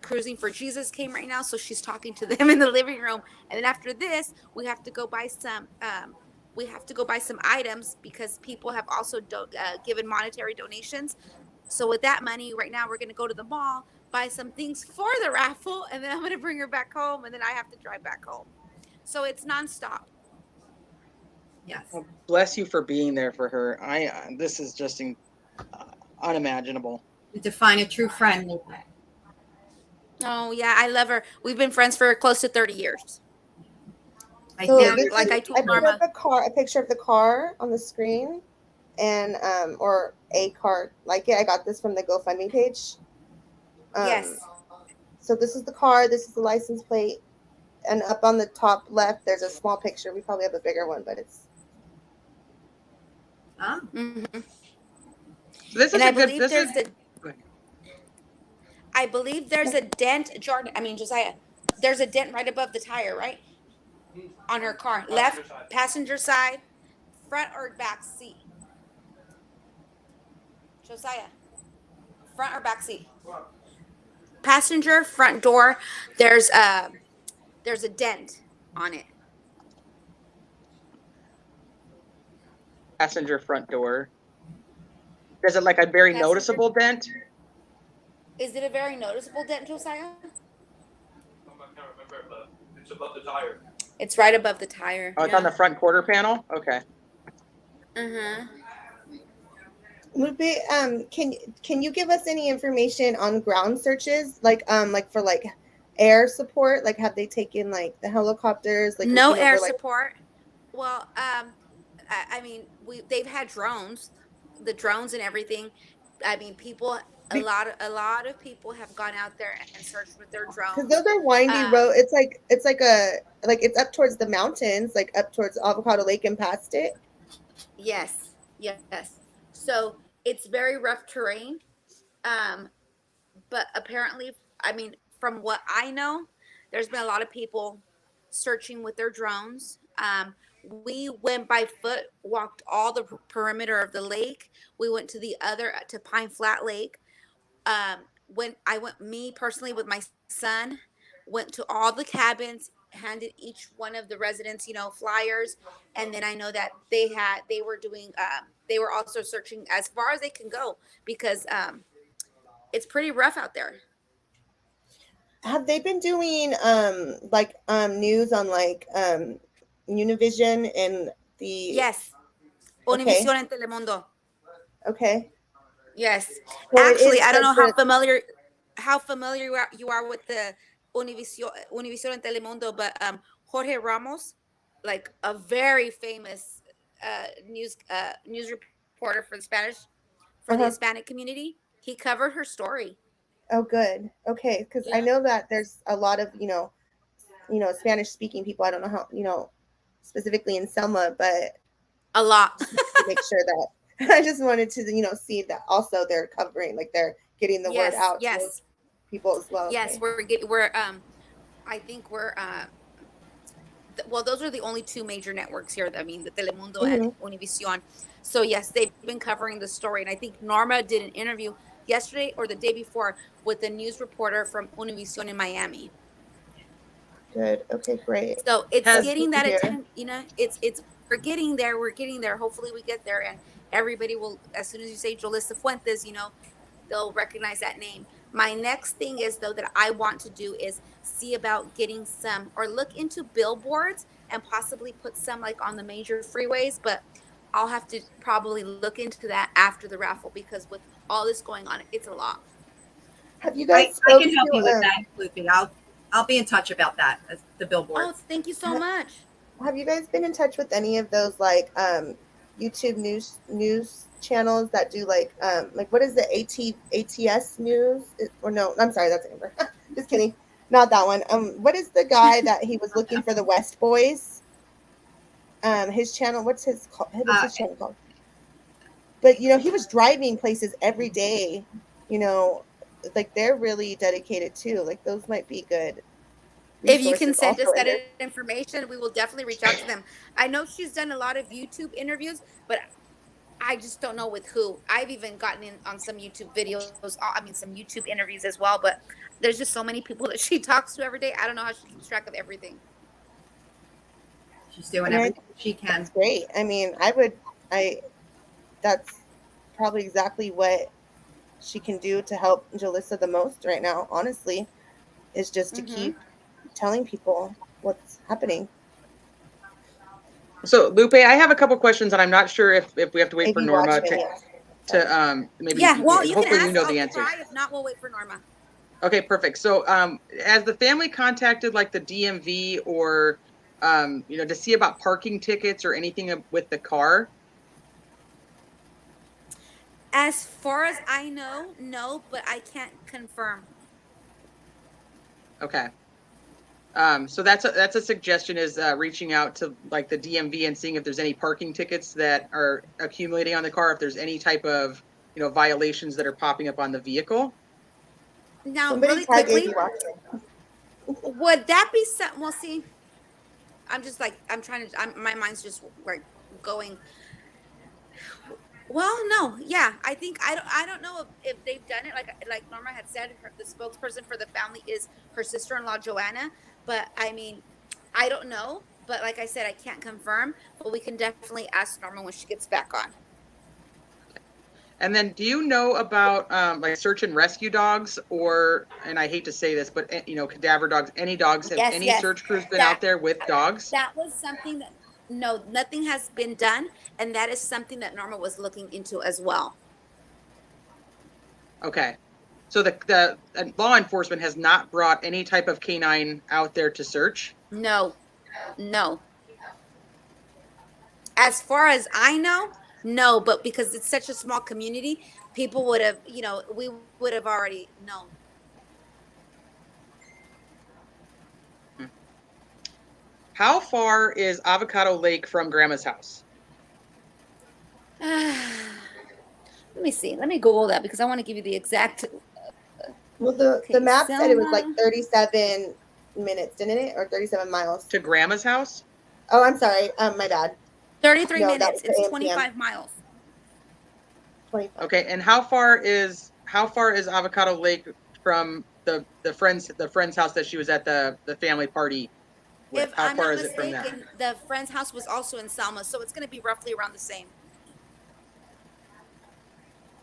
Cruising for Jesus came right now, so she's talking to them in the living room. And then after this, we have to go buy some. We have to go buy some items because people have also given monetary donations. So with that money, right now we're going to go to the mall, buy some things for the raffle, and then I'm going to bring her back home, and then I have to drive back home. So it's nonstop. Yes. Well, bless you for being there for her. This is just unimaginable. To define a true friend. Oh yeah, I love her. We've been friends for close to 30 years. I So think this like is, I told I put Norma. up a picture of the car on the screen, and or a car like it. I got this from the GoFundMe page. Yes. So this is the car. This is the license plate, and up on the top left, there's a small picture. We probably have a bigger one, but it's. Mm-hmm. So this is And a I good. believe This there's is. the. I believe there's a dent, Josiah. There's a dent right above the tire, right? On her car. Left passenger side, front or back seat? Josiah. Front or back seat? Passenger front door. There's a dent on it. Passenger front door. Is it like a very Passenger- noticeable dent? Is it a very noticeable dent, Josiah? I can't remember, but it's above the tire. It's right above the tire. Oh, it's on the front quarter panel? Okay. Lupe, can you give us any information on ground searches, like for like air support? Like, have they taken like the helicopters? Like No looking air over, like, support. Well, I mean, they've had drones, the drones and everything. I mean, people, a lot of people have gone out there and searched with their drones. because those are windy road. It's like it's up towards the mountains, like up towards Avocado Lake and past it. Yes. So it's very rough terrain. But apparently, I mean, from what I know, there's been a lot of people searching with their drones. We went by foot, walked all the perimeter of the lake. We went to Pine Flat Lake. Me personally with my son, went to all the cabins, handed each one of the residents, flyers. And then I know that they were also searching as far as they can go because it's pretty rough out there. Have they been doing news on like Univision and the Yes. Okay. Univision and Telemundo. Okay. Yes. Well, Actually, it is I don't know like how familiar you are with the Univision and Telemundo, but Jorge Ramos, like a very famous news reporter for the Hispanic community, he covered her story. Oh, good. Okay, because I know that there's a lot of Spanish speaking people. I don't know how specifically in Selma, but a lot to make sure that I just wanted to see that also they're covering, like they're getting the word out to those people as well. Yes, okay. I think we're well, those are the only two major networks here. I mean, the Telemundo and Univision. So yes, they've been covering the story, and I think Norma did an interview yesterday or the day before with a news reporter from Univision in Miami. Good. Okay, great. So it's getting that attention. It's we're getting there. Hopefully, we get there, and everybody will. As soon as you say Jolissa Fuentes, they'll recognize that name. My next thing is, though, that I want to do is see about getting some or look into billboards and possibly put some like on the major freeways. But I'll have to probably look into that after the raffle because with all this going on, it's a lot. Have you guys? I can help you with that, Lupe. I'll be in touch about that. The billboards. Oh, thank you so much. Have you guys been in touch with any of those like YouTube news channels that do like what is the ATS news? Or no, I'm sorry, that's Amber. Just kidding. Not that one. What is the guy that he was looking for the West Boys? His channel, what's his channel called? But he was driving places every day, like they're really dedicated too. Like those might be good. If you can resources send us also in that there. information, we will definitely reach out to them. I know she's done a lot of YouTube interviews, but I just don't know with who. I've even gotten in on some YouTube videos, I mean, some YouTube interviews as well, but there's just so many people that she talks to every day. I don't know how she keeps track of everything. She's doing I mean, everything she can. that's great. I mean, that's probably exactly what she can do to help Julissa the most right now, honestly, is just to Mm-hmm. keep telling people what's happening. So Lupe, I have a couple questions, and I'm not sure if we have to wait for AV Norma Watchman, yes. to maybe. Yeah, well, you can hopefully you ask. know I'll the answers. try. If not, we'll wait for Norma. Okay, perfect. So has the family contacted like the DMV or to see about parking tickets or anything with the car? As far as I know, no, but I can't confirm. Okay. So that's a suggestion, is reaching out to like the DMV and seeing if there's any parking tickets that are accumulating on the car, if there's any type of violations that are popping up on the vehicle. Now, Somebody really tag quickly, AV Watchman. would that be some? Well, see, I'm just like I'm trying to. My mind's just like going. Well, no, yeah, I think I don't know if they've done it. Like Norma had said, the spokesperson for the family is her sister-in-law Joanna. But I mean, I don't know. But like I said, I can't confirm. But we can definitely ask Norma when she gets back on. And then, do you know about like search and rescue dogs, or, and I hate to say this, but cadaver dogs? Any dogs? Have any Yes. search crews been That out there with dogs? that was something that no, nothing has been done, and that is something that Norma was looking into as well. Okay. So the law enforcement has not brought any type of canine out there to search? No. As far as I know, no, but because it's such a small community, people would have, we would have already known. How far is Avocado Lake from Grandma's house? Let me see. Let me Google that because I want to give you the exact. Well, the map said it was like Selma. 37 minutes, didn't it? Or 37 miles. To Grandma's house? Oh, I'm sorry. My bad. 33 No, that minutes. was the It's AMPM. 25 miles. 25. Okay, and how far is Avocado Lake from the friend's house that she was at the family party with? If How I'm far not is it from mistaken, there? the friend's house was also in Selma, so it's going to be roughly around the same.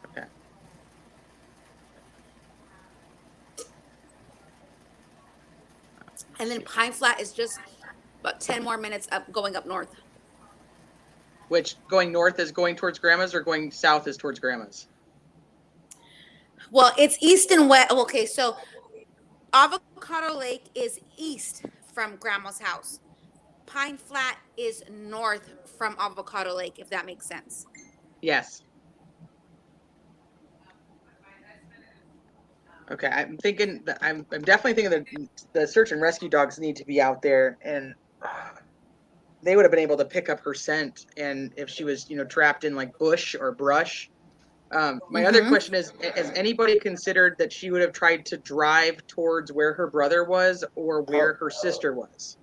Okay. And then Pine Flat is just about 10 more minutes up, going up north. Which, going north is going towards Grandma's, or going south is towards Grandma's? Well, it's east and west. Okay, so Avocado Lake is east from Grandma's house. Pine Flat is north from Avocado Lake, if that makes sense. Yes. Okay, I'm thinking that I'm definitely thinking that the search and rescue dogs need to be out there, and they would have been able to pick up her scent, and if she was trapped in like bush or brush. My other question is, has anybody considered that she would have tried to drive towards where her brother was or where her sister was?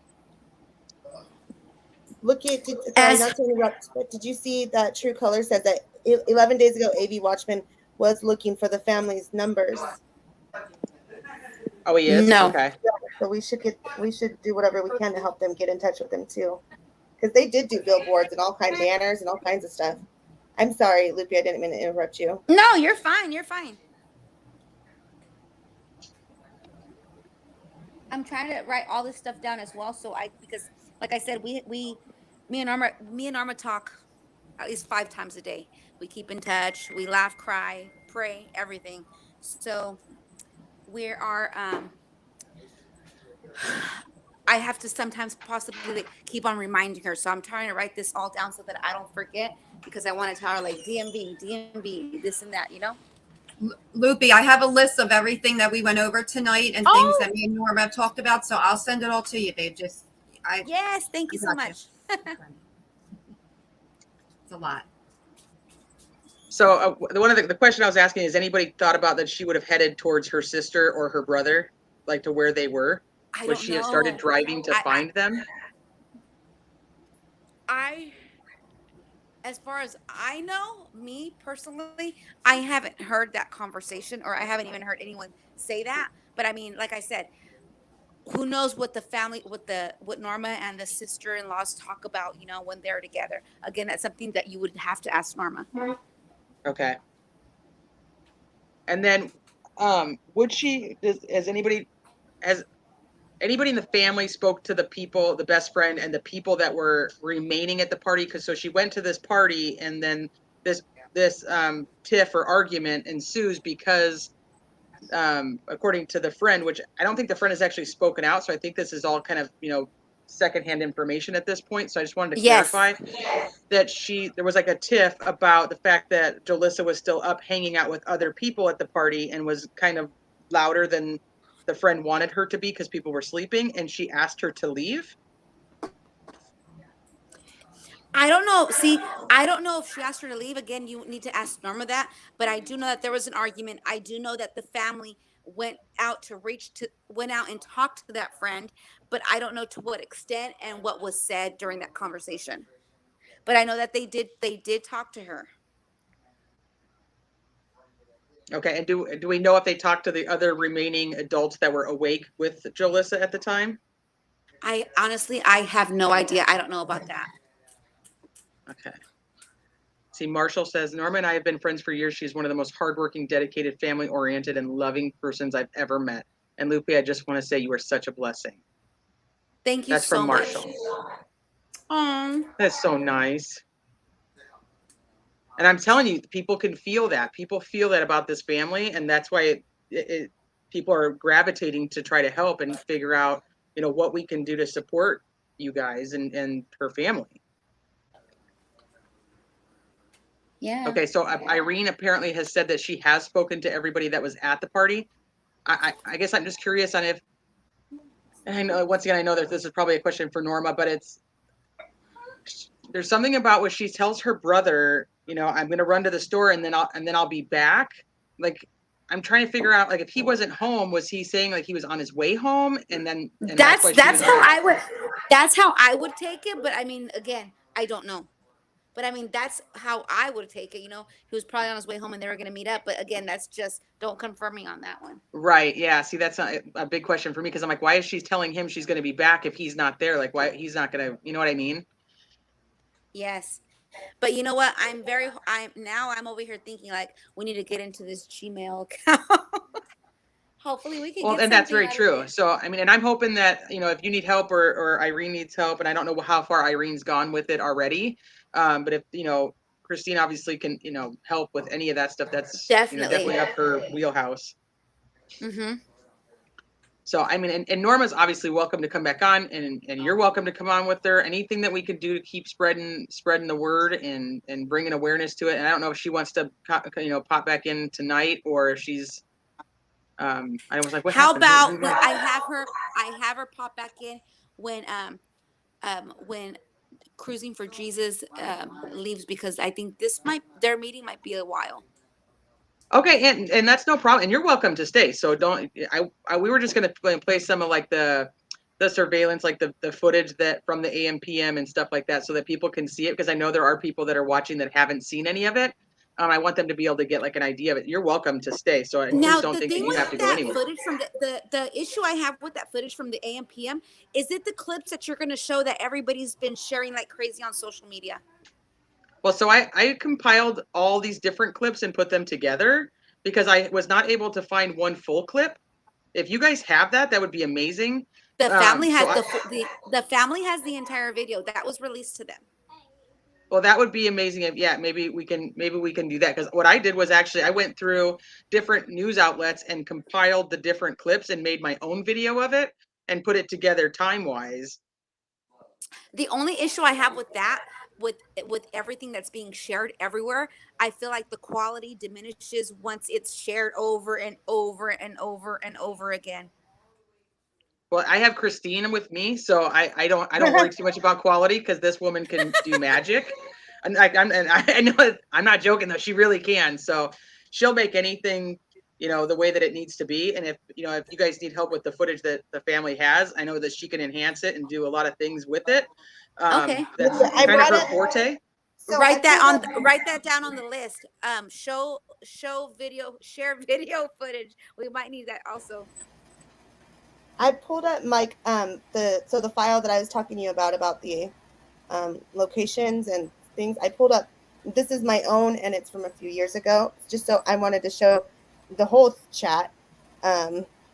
Look at, sorry, not to interrupt, but did you see that True Color says that 11 days ago, AV Watchman was looking for the family's numbers? Oh, he is? No. Okay. Yeah, so we should do whatever we can to help them get in touch with them too. Because they did do billboards and all kinds of banners and all kinds of stuff. I'm sorry, Loopy, I didn't mean to interrupt you. No, you're fine. You're fine. I'm trying to write all this stuff down as well, because like I said, me and Norma talk at least 5 times a day. We keep in touch. We laugh, cry, pray, everything. So we are. I have to sometimes possibly keep on reminding her. So I'm trying to write this all down so that I don't forget, because I want to tell her like DMV, this and that, Loopy, I have a list of everything that we went over tonight and things that me and Norma have talked about. So I'll send it all to you, babe. Yes, thank you so much. It's a lot. So one of the question I was asking is, anybody thought about that she would have headed towards her sister or her brother, like to where they were? I Would don't she have started know. driving to find them? I, as far as I know, me personally, I haven't heard that conversation, or I haven't even heard anyone say that. But I mean, like I said, who knows what the family, what Norma and the sister-in-laws talk about, when they're together. Again, that's something that you would have to ask Norma. Okay. And then, would she? Has anybody in the family spoke to the people, the best friend, and the people that were remaining at the party? Because so she went to this party, and then this tiff or argument ensues because, according to the friend, which I don't think the friend has actually spoken out. So I think this is all kind of secondhand information at this point. So I just wanted to Yes. clarify that there was like a tiff about the fact that Jolissa was still up hanging out with other people at the party and was kind of louder than the friend wanted her to be because people were sleeping, and she asked her to leave. I don't know. See, I don't know if she asked her to leave. Again, you need to ask Norma that. But I do know that there was an argument. I do know that the family went out and talked to that friend, but I don't know to what extent and what was said during that conversation. But I know that they did talk to her. Okay, and do we know if they talked to the other remaining adults that were awake with Jolissa at the time? I honestly have no idea. I don't know about that. Okay. See, Marshall says, Norma and I have been friends for years. She's one of the most hardworking, dedicated, family-oriented, and loving persons I've ever met. And Lupe, I just want to say you are such a blessing. Thank you That's so from much. Marshall. That's so nice. And I'm telling you, people can feel that. People feel that about this family, and that's why people are gravitating to try to help and figure out, what we can do to support you guys and her family. Yeah. Okay, so Irene apparently has said that she has spoken to everybody that was at the party. I guess I'm just curious on if, and I know, once again, I know that this is probably a question for Norma, but there's something about what she tells her brother, I'm going to run to the store and then I'll be back. Like, I'm trying to figure out, like, if he wasn't home, was he saying like he was on his way home? And that's how I would take it. But I mean, again, I don't know. But I mean, that's how I would take it. He was probably on his way home and they were going to meet up. But again, that's just, don't confirm me on that one. Right. Yeah. See, that's a big question for me, because I'm like, why is she telling him she's going to be back if he's not there? Like, why he's not going to, you know what I mean? Yes. But you know what? I'm over here thinking like we need to get into this Gmail account. Hopefully we can. Well, and that's very true. So, I mean, and I'm hoping that, if you need help or Irene needs help, and I don't know how far Irene's gone with it already. But if, Christine obviously can, help with any of that stuff, that's definitely up her wheelhouse. Mm-hmm. So, I mean, and Norma's obviously welcome to come back on, and you're welcome to come on with her. Anything that we could do to keep spreading the word and bringing awareness to it. And I don't know if she wants to, pop back in tonight, or if she's, I was like, what How happened? about I have her pop back in when Cruising for Jesus leaves, because I think their meeting might be a while. Okay, and that's no problem, and you're welcome to stay. So don't. We were just going to play some of like the surveillance, like the footage that from the AM PM and stuff like that, so that people can see it, because I know there are people that are watching that haven't seen any of it. I want them to be able to get like an idea of it. You're welcome to stay. So please don't think that you have to go anywhere. Footage from the issue I have with that footage from the AM PM, is it the clips that you're going to show that everybody's been sharing like crazy on social media? Well, so I compiled all these different clips and put them together because I was not able to find one full clip. If you guys have that would be amazing. The family has the family has the entire video that was released to them. Well, that would be amazing. Maybe we can do that, because what I did was actually I went through different news outlets and compiled the different clips and made my own video of it and put it together time-wise. The only issue I have with that, with everything that's being shared everywhere, I feel like the quality diminishes once it's shared over and over and over and over again. Well, I have Christine with me, so I don't worry too much about quality, because this woman can do magic. And I know I'm not joking though, she really can. So she'll make anything the way that it needs to be. And if you guys need help with the footage that the family has, I know that she can enhance it and do a lot of things with it. Okay. That's Yeah, I kind of brought her it. forte. So write that pulled on. Write that down on the list. Show video. Share video footage. We might need that also. I pulled up Mike the file that I was talking to you about the locations and things. I pulled up. This is my own, and it's from a few years ago. Just so I wanted to show the whole chat,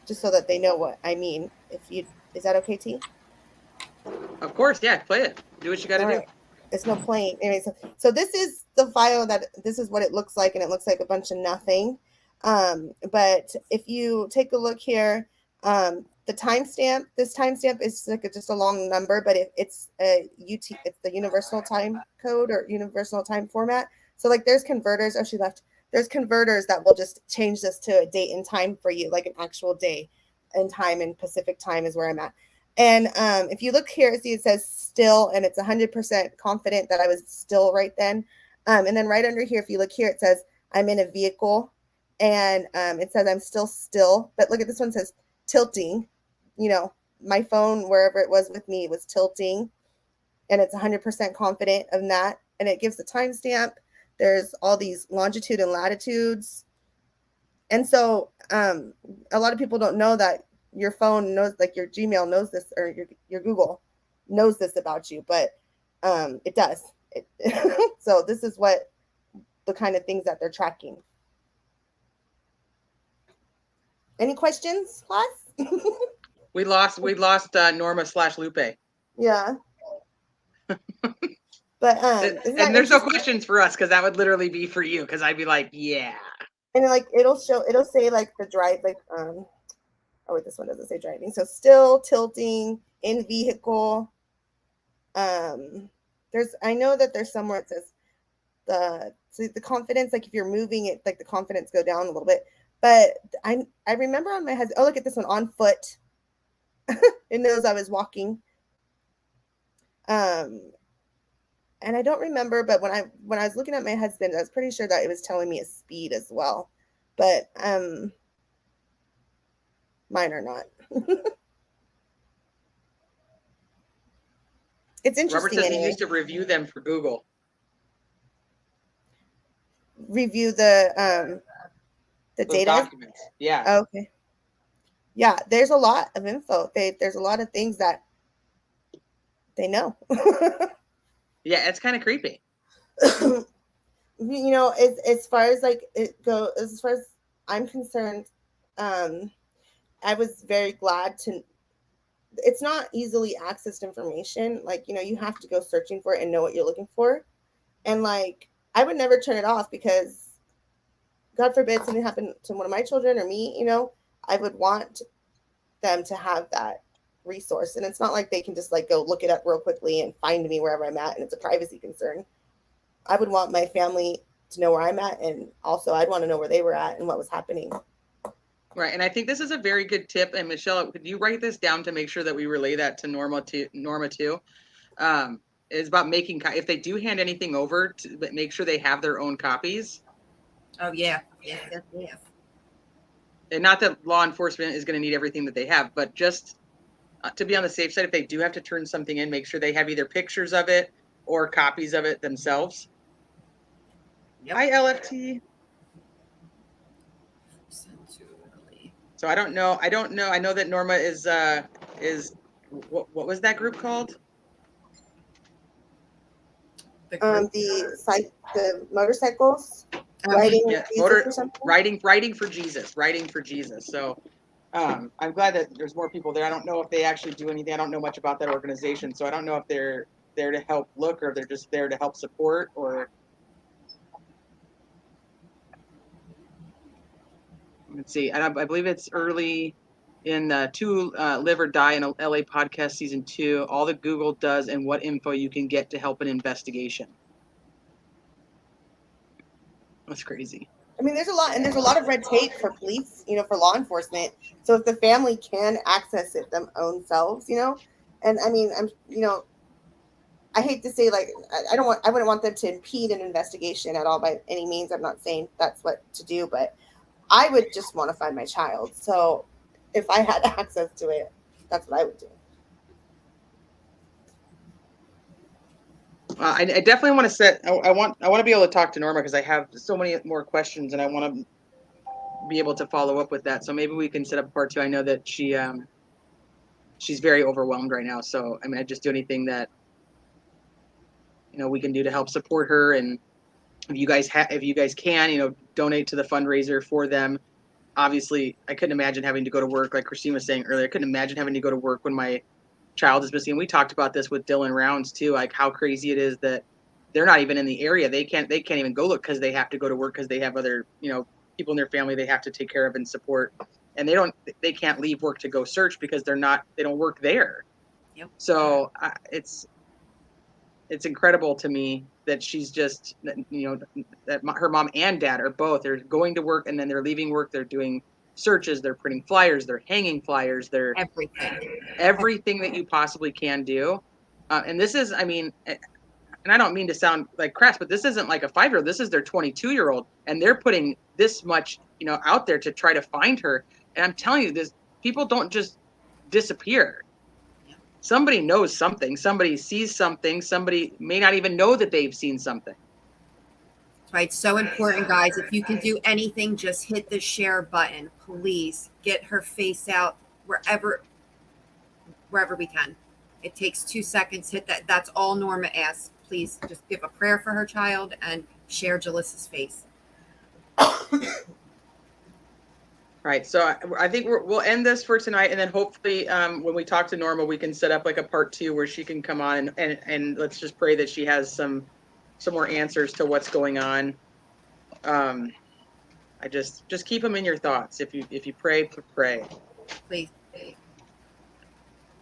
just so that they know what I mean. Is that okay, T? Of course, yeah, play it. Do what you got to All do. right. It's no playing. Anyway, so this is the file this is what it looks like, and it looks like a bunch of nothing. But if you take a look here, the timestamp, this timestamp is like just a long number, but it's it's the universal time code or universal time format. So like there's converters. Oh, she left. There's converters that will just change this to a date and time for you, like an actual day and time, and Pacific time is where I'm at. And if you look here, see it says still, and it's 100% confident that I was still right then. And then right under here, if you look here, it says I'm in a vehicle, and it says I'm still. But look at this one, says tilting. My phone, wherever it was with me, was tilting, and it's 100% confident of that. And it gives the timestamp. There's all these longitude and latitudes. And so a lot of people don't know that your phone knows, like your Gmail knows this, or your Google knows this about you, but it does. So this is what the kind of things that they're tracking. Any questions, class? We lost Norma/Lupe. Yeah. But and there's no questions for us, because that would literally be for you, because I'd be like, yeah. And like it'll say like the drive, like oh wait, this one doesn't say driving. So still, tilting, in vehicle. I know that there's somewhere it says the confidence, like if you're moving it, like the confidence go down a little bit. But I remember on my husband, oh look at this one, on foot. It knows I was walking. And I don't remember, but when I was looking at my husband, I was pretty sure that it was telling me his speed as well. But mine are not. It's interesting. Robert says anyway. he used to review them for Google. Review the Those data documents. Yeah. Okay. Yeah, there's a lot of info. There's a lot of things that they know. Yeah, it's kind of creepy. As far as like it goes, as far as I'm concerned, I was very glad to. It's not easily accessed information. Like, you have to go searching for it and know what you're looking for. And like, I would never turn it off, because God forbid something happened to one of my children or me, I would want them to have that resource. And it's not like they can just like go look it up real quickly and find me wherever I'm at. And it's a privacy concern. I would want my family to know where I'm at. And also I'd want to know where they were at and what was happening. Right. And I think this is a very good tip. And Michelle, could you write this down to make sure that we relay that to Norma too? Is about making, if they do hand anything over, to make sure they have their own copies. Oh yeah. And not that law enforcement is going to need everything that they have, but just to be on the safe side, if they do have to turn something in, make sure they have either pictures of it or copies of it themselves. Yep. Hi, LFT. So I don't know. I know that Norma is what was that group called? The motorcycles. Riding for Jesus. So I'm glad that there's more people there. I don't know if they actually do anything. I don't know much about that organization, so I don't know if they're there to help look, or if they're just there to help support, or let's see. And I believe it's early in To Live or Die in a LA podcast season 2. All that Google does and what info you can get to help an investigation. That's crazy. I mean, there's a lot of red tape for police, for law enforcement. So if the family can access it themselves, and I mean, I hate to say, like, I wouldn't want them to impede an investigation at all by any means. I'm not saying that's what to do, but I would just want to find my child. So if I had access to it, that's what I would do. I definitely want to set. I want to be able to talk to Norma because I have so many more questions and I want to be able to follow up with that. So maybe we can set up part 2. I know that she's very overwhelmed right now. So I mean, I just do anything that we can do to help support her. And if you guys can, donate to the fundraiser for them. Obviously, I couldn't imagine having to go to work, like Christine was saying earlier. I couldn't imagine having to go to work when my child is missing. And we talked about this with Dylan Rounds too, like how crazy it is that they're not even in the area. They can't even go look because they have to go to work because they have other, people in their family they have to take care of and support. And they can't leave work to go search because they don't work there. Yep. So it's incredible to me that she's just, that her mom and dad are both, they're going to work and then they're leaving work. They're doing searches, they're printing flyers, they're hanging flyers, they're everything that you possibly can do. And this is, I mean, and I don't mean to sound like crass, but this isn't like a 5-year-old. This is their 22-year-old, and they're putting this much, out there to try to find her. And I'm telling you, people don't just disappear. Somebody knows something. Somebody sees something. Somebody may not even know that they've seen something. Right. So important, guys. If you can do anything, just hit the share button. Please get her face out wherever we can. It takes 2 seconds. Hit that. That's all Norma asks. Please just give a prayer for her child and share Jolissa's face. Right. So I think we'll end this for tonight, and then hopefully when we talk to Norma, we can set up like a part 2 where she can come on and let's just pray that she has some more answers to what's going on. I just keep them in your thoughts. If you pray. Please.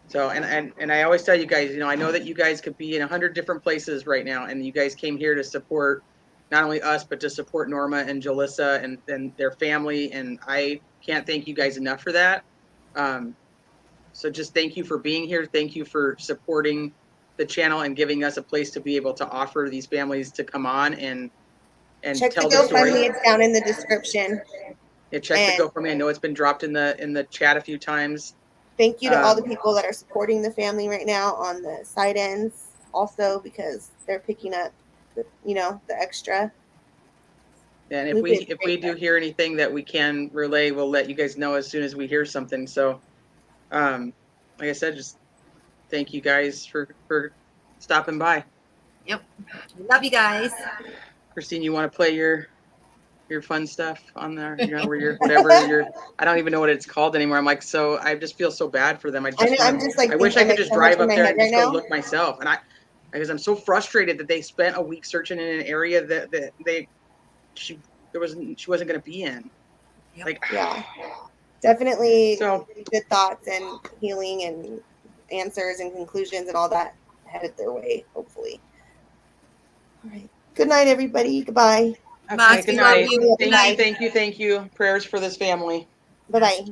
So and I always tell you guys, I know that you guys could be in 100 different places right now, and you guys came here to support not only us, but to support Norma and Jolissa and their family. And I can't thank you guys enough for that. So just thank you for being here. Thank you for supporting the channel and giving us a place to be able to offer these families to come on and check tell the the story. GoFundMe. It's down in the description. Yeah, check the GoFundMe. I know it's been dropped in the chat a few times. Thank you to all the people that are supporting the family right now on the side ends also, because they're picking up the extra. And if we do hear anything that we can relay, we'll let you guys know as soon as we hear something. So like I said, just thank you guys for stopping by. Yep. Love you guys. Christine, you want to play your fun stuff on there? Where you're whatever you're, I don't even know what it's called anymore. I'm like, so I just feel so bad for them. I wish I could just drive up there and just go look myself. And because I'm so frustrated that they spent a week searching in an area that she wasn't going to be in. Yep. Like, yeah, definitely. So good thoughts and healing and answers and conclusions and all that headed their way, hopefully. All right. Good night, everybody. Goodbye. okay, good night. Thank you. Prayers for this family. Bye-bye.